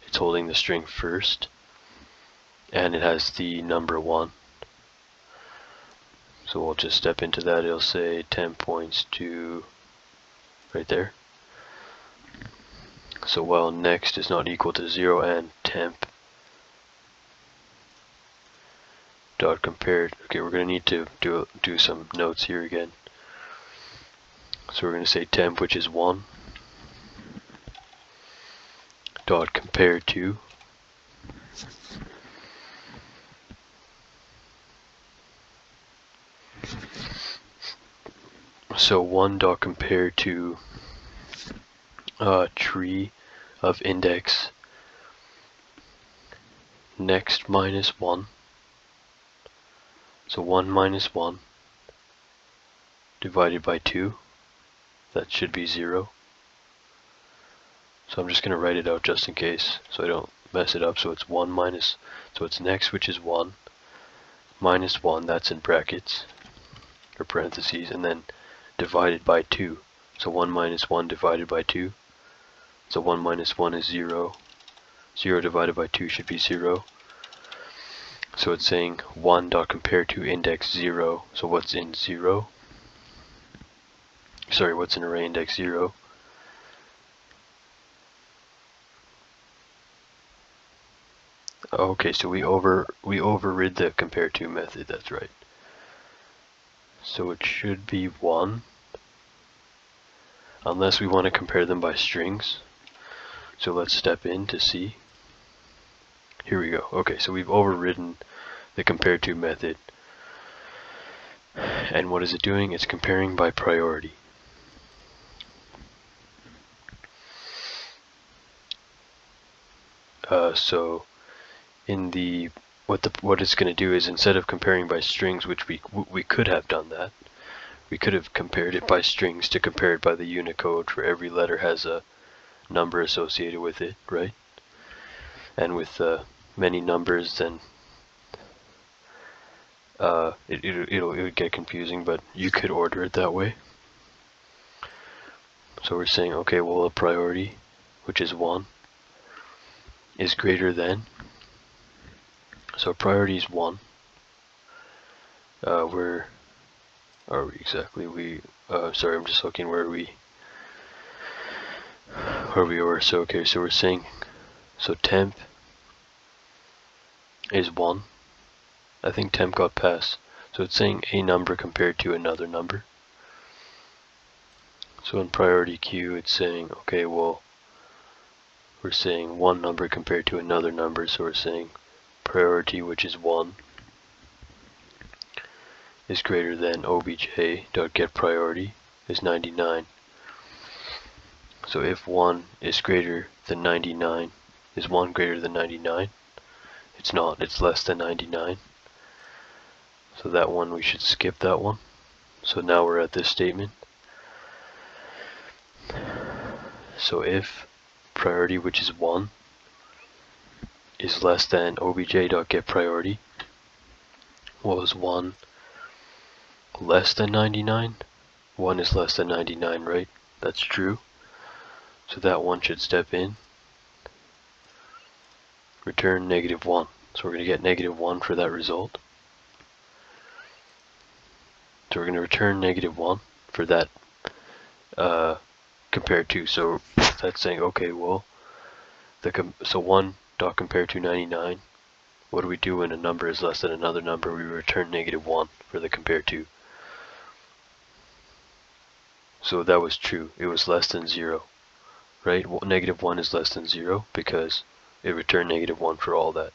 It's holding the string first, and it has the number 1. So we'll just step into that. It'll say temp points to right there. So while next is not equal to 0 and temp dot compared, okay, we're going to need to do some notes here again. So we're going to say temp, which is 1, dot compared to so 1 dot compared to tree of index next minus 1. So 1 minus 1 divided by 2. That should be 0. So I'm just going to write it out just in case so I don't mess it up. So it's 1 minus, so it's next, which is 1, minus 1, that's in brackets or parentheses, and then divided by 2. So 1 minus 1 divided by 2. So 1 minus 1 is 0. 0 divided by 2 should be 0. So it's saying 1 dot compare to index 0. So what's in 0? Sorry, what's in array index 0? Okay, so we overrid the compare to method, that's right. So it should be 1, unless we want to compare them by strings. So let's step in to see. Here we go. Okay, so we've overridden the compare to method. And what is it doing? It's comparing by priority. So in the what it's going to do is, instead of comparing by strings, which we could have done that, we could have compared it by strings to compare it by the Unicode, for every letter has a number associated with it, right? And with many numbers, then it would get confusing, but you could order it that way. So we're saying, okay, well, a priority, which is 1, is greater than, so priority is 1. Where are we exactly? Sorry, I'm just looking where we were. So okay, so we're saying, so temp is 1. I think temp got passed. So it's saying a number compared to another number. So in priority queue it's saying, okay, well, we're saying one number compared to another number, so we're saying priority, which is 1, is greater than obj.getPriority is 99. So if 1 is greater than 99, is 1 greater than 99? It's not, it's less than 99. So that one, we should skip that one. So now we're at this statement. So if priority, which is 1, is less than obj.getPriority, was 1 less than 99? 1 is less than 99, right? That's true. So that one should step in. Return -1. So we're going to get -1 for that result. So we're going to return -1 for that compared to. So that's saying, okay, well, so 1 dot compared to 99. What do we do when a number is less than another number? We return -1 for the compared to. So that was true. It was less than 0, right? Well, -1 is less than 0 because it returned -1 for all that.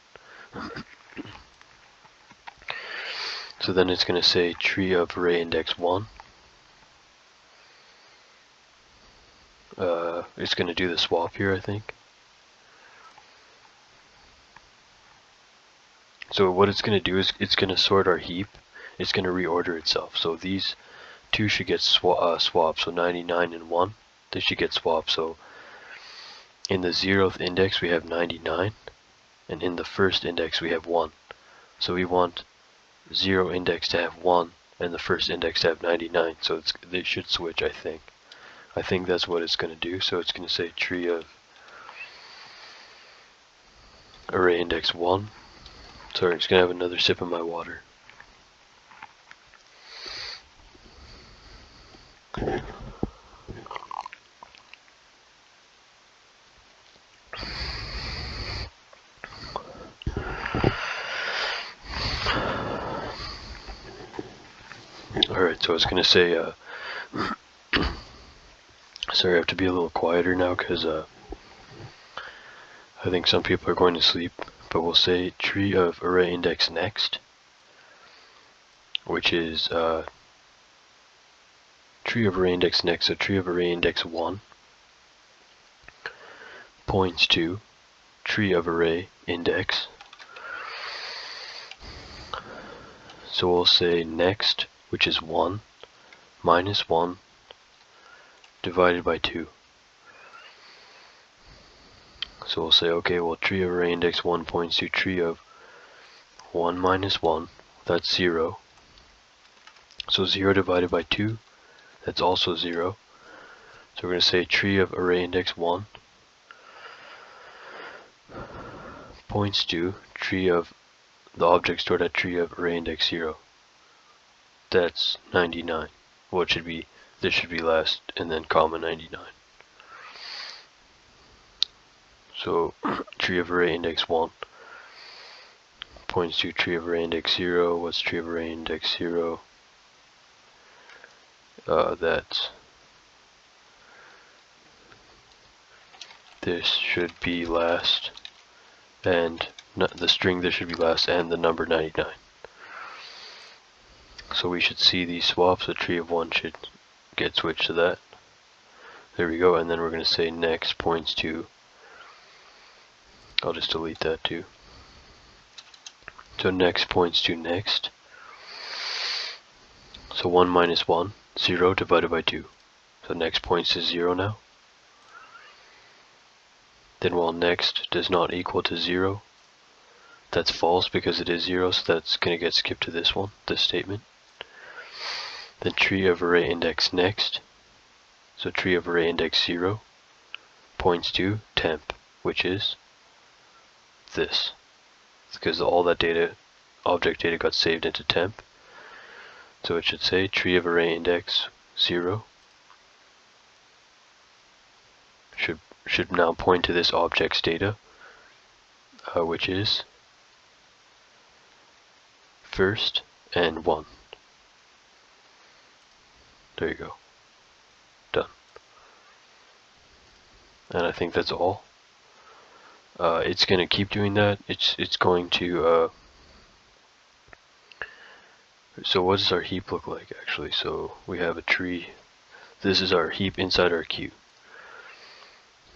So then it's going to say tree of array index 1. It's going to do the swap here, I think. So what it's going to do is it's going to sort our heap. It's going to reorder itself. So these two should get swapped. So 99 and 1, they should get swapped. So in the 0th index we have 99, and in the first index we have 1. So we want 0 index to have 1 and the first index to have 99. So they should switch, I think. I think that's what it's going to do. So it's going to say tree of array index 1. Sorry, I'm just going to have another sip of my water. Alright, so I was going to say, sorry, I have to be a little quieter now because I think some people are going to sleep, but we'll say tree of array index next, which is tree of array index next, so tree of array index 1 points to tree of array index. So we'll say next, which is 1 minus 1 divided by 2. So we'll say, okay, well, tree of array index 1 points to tree of 1 minus 1, that's 0. So 0 divided by 2, that's also 0. So we're going to say tree of array index 1 points to tree of the object stored at tree of array index 0. That's 99. Well, it should be, this should be last, and then comma 99. So tree of array index 1 points to tree of array index 0. What's tree of array index 0? That's, this should be last, and the string this should be last, and the number 99. So we should see these swaps. The tree of 1 should get switched to that. There we go, and then we're going to say next points to, I'll just delete that too. So next points to next. So 1 minus 1, 0 divided by 2. So next points to 0 now. Then while next does not equal to 0, that's false because it is 0, so that's going to get skipped to this one, this statement. Then tree of array index next. So tree of array index 0 points to temp, which is this. It's because all that data, object data, got saved into temp. So it should say tree of array index 0 should now point to this object's data, which is first and 1. There you go. Done. And I think that's all. It's going to keep doing that. It's going to... so what does our heap look like, actually? So we have a tree. This is our heap inside our queue.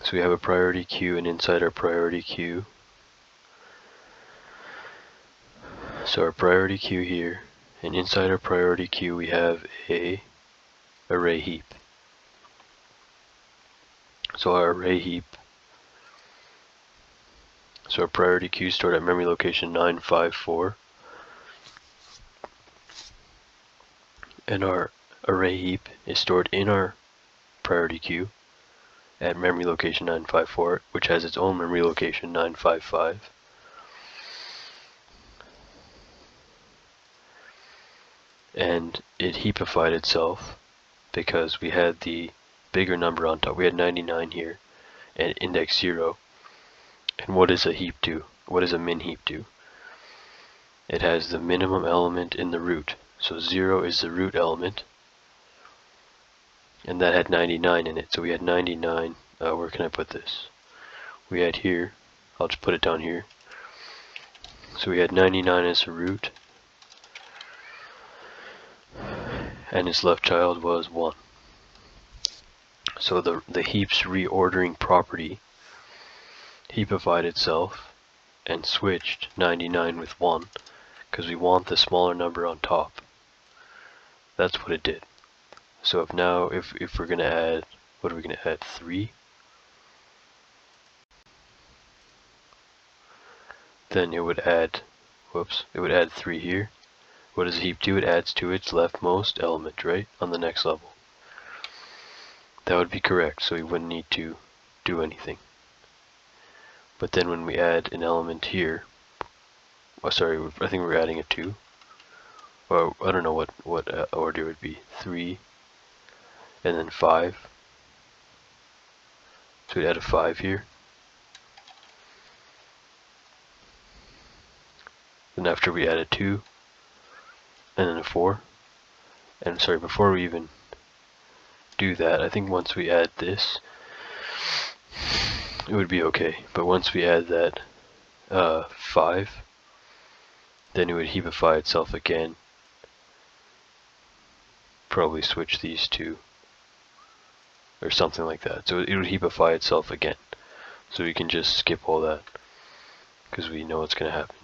So we have a priority queue, and inside our priority queue, so our priority queue here, and inside our priority queue we have a array heap. So our array heap, so our priority queue is stored at memory location 954, and our array heap is stored in our priority queue at memory location 954, which has its own memory location 955. And it heapified itself because we had the bigger number on top. We had 99 here and index 0. And what does a heap do? What does a min heap do? It has the minimum element in the root. So 0 is the root element, and that had 99 in it. So we had 99. Where can I put this? We had here. I'll just put it down here. So we had 99 as a root, and its left child was 1. So the heap's reordering property heapified itself and switched 99 with 1 because we want the smaller number on top. That's what it did. So if we're going to add, what are we going to add? 3? Then it would add, it would add 3 here. What does a heap do? It adds to its leftmost element, right? On the next level. That would be correct, so we wouldn't need to do anything. But then when we add an element here, I think we're adding a 2. Or I don't know what order it would be. 3, and then 5. So we'd add a 5 here. Then after we add a 2, and then a 4. And sorry, before we even do that, I think once we add this, it would be okay. But once we add that 5, then it would heapify itself again. Probably switch these two, or something like that. So it would heapify itself again. So we can just skip all that, because we know what's going to happen.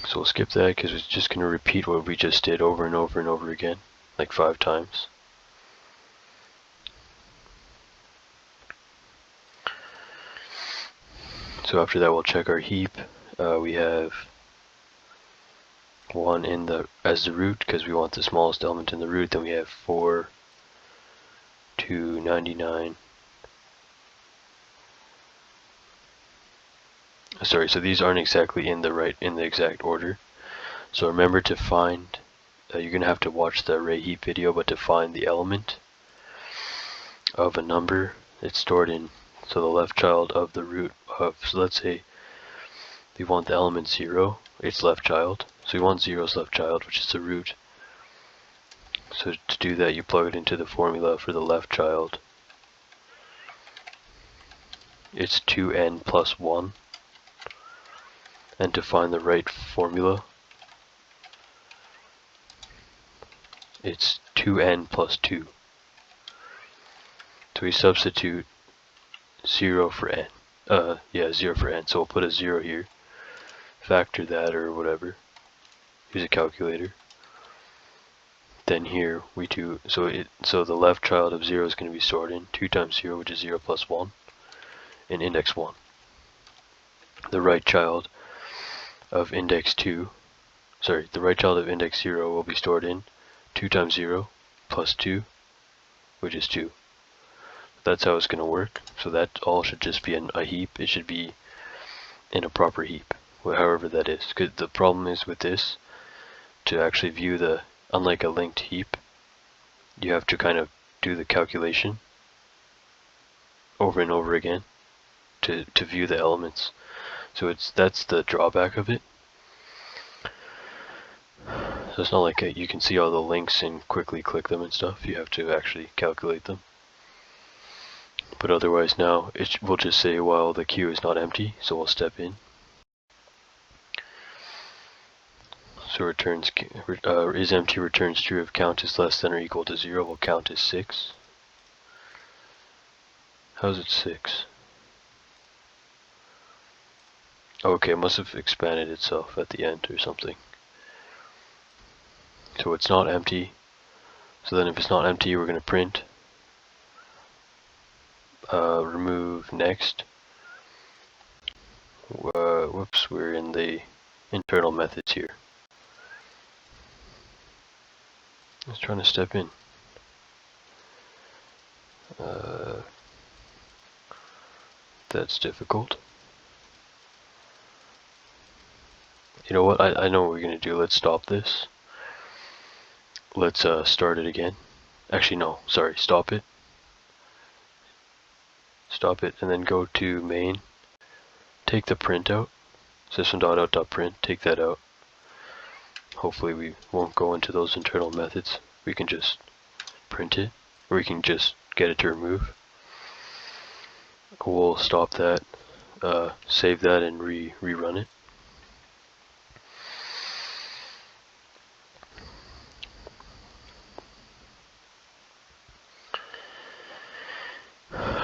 So we'll skip that because it's just going to repeat what we just did over and over and over again, like 5 times. So after that we'll check our heap. We have 1 as the root because we want the smallest element in the root. Then we have 4 to 99. Sorry, so these aren't exactly in the exact order. So remember to find, you're going to have to watch the array heap video, but to find the element of a number it's stored in, so the left child of the root of, so let's say we want the element 0, its left child. So we want 0's left child, which is the root. So to do that, you plug it into the formula for the left child. It's 2n plus 1. And to find the right formula, it's 2n plus 2. So we substitute 0 for n. 0 for n. So we'll put a 0 here. Factor that or whatever. Use a calculator. Then here we do, so the left child of 0 is going to be stored in 2 times 0, which is 0 plus 1, in index 1. The right child of index 2, the right child of index 0 will be stored in 2 times 0 plus 2, which is 2. That's how it's going to work. So that all should just be in a heap. It should be in a proper heap, however that is. Because the problem is with this, to actually view unlike a linked heap, you have to kind of do the calculation over and over again to view the elements. So that's the drawback of it. So it's not like you can see all the links and quickly click them and stuff. You have to actually calculate them. But otherwise now, it will just say while the queue is not empty, so we'll step in. So returns is empty returns true if count is less than or equal to 0. Well, count is 6. How's it 6? Okay, it must have expanded itself at the end or something. So it's not empty. So then if it's not empty, we're going to print remove next. Whoops, we're in the internal methods here. I was trying to step in. That's difficult. You know what? I know what we're going to do. Let's stop this. Let's start it again. Actually, no. Sorry. Stop it. Stop it, and then go to main. Take the print out. System.out.print. Take that out. Hopefully we won't go into those internal methods. We can just print it, or we can just get it to remove. We'll stop that, save that, and rerun it.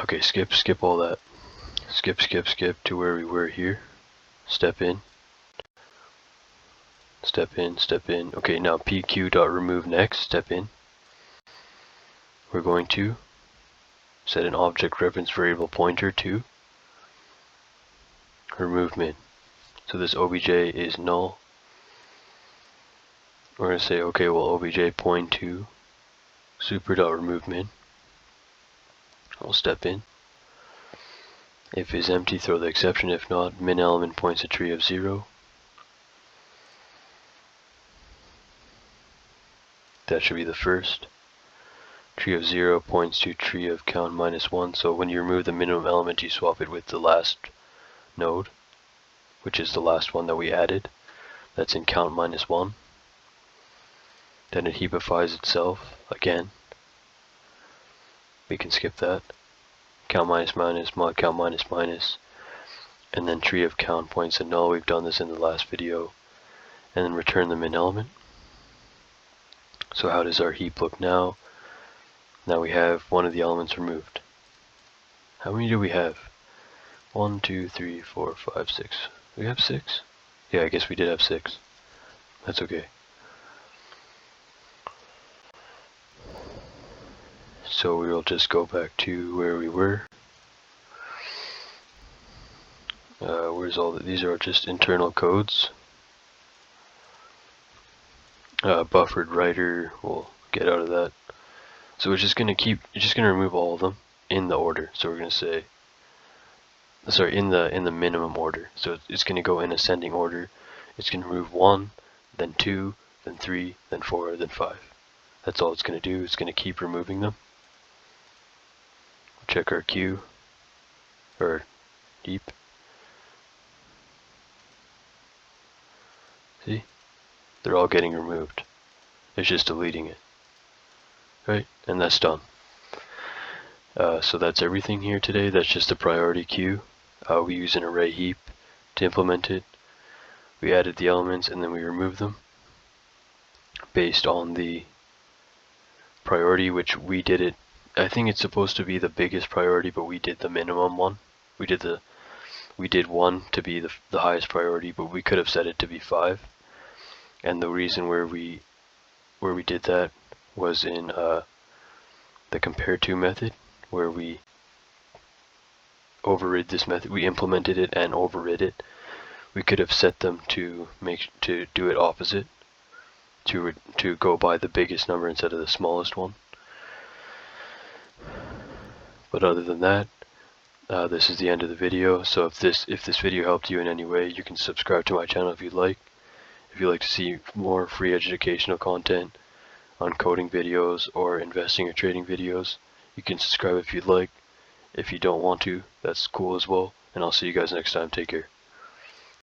Okay, skip all that. Skip to where we were here. Step in. Step in. Okay, now pq.remove next. Step in. We're going to set an object reference variable pointer to remove min. So this obj is null. We're going to say, okay, well, obj point to super.remove min. We'll step in. If is empty, throw the exception. If not, min element points a tree of 0. That should be the first. Tree of 0 points to tree of count -1. So when you remove the minimum element, you swap it with the last node, which is the last one that we added. That's in count -1. Then it heapifies itself again. We can skip that. Count minus minus, mod count minus minus. And then tree of count points to null. We've done this in the last video. And then return the min element. So how does our heap look now? Now we have one of the elements removed. How many do we have? 1, 2, 3, 4, 5, 6. Do we have 6? Yeah, I guess we did have 6. That's okay. So we will just go back to where we were. Where's all the, these are just internal codes. Buffered writer, we'll get out of that. So we're just gonna remove all of them in the order. So we're gonna say, sorry, in the minimum order. So it's gonna go in ascending order. It's gonna remove 1, then 2, then 3, then 4, then 5. That's all it's gonna do. It's gonna keep removing them. Check our queue, or heap. See? They're all getting removed. It's just deleting it. Right? And that's done. So that's everything here today. That's just a priority queue. We use an array heap to implement it. We added the elements and then we removed them based on the priority, which we did it. I think it's supposed to be the biggest priority, but we did the minimum one. We did 1 to be the highest priority, but we could have set it to be 5. And the reason where we did that was in the compare to method, where we overrid this method. We implemented it and overrid it. We could have set them to do it opposite, to go by the biggest number instead of the smallest one. But other than that, this is the end of the video. So if this video helped you in any way, you can subscribe to my channel if you'd like. If you'd like to see more free educational content on coding videos or investing or trading videos, you can subscribe if you'd like. If you don't want to, that's cool as well. And I'll see you guys next time. Take care.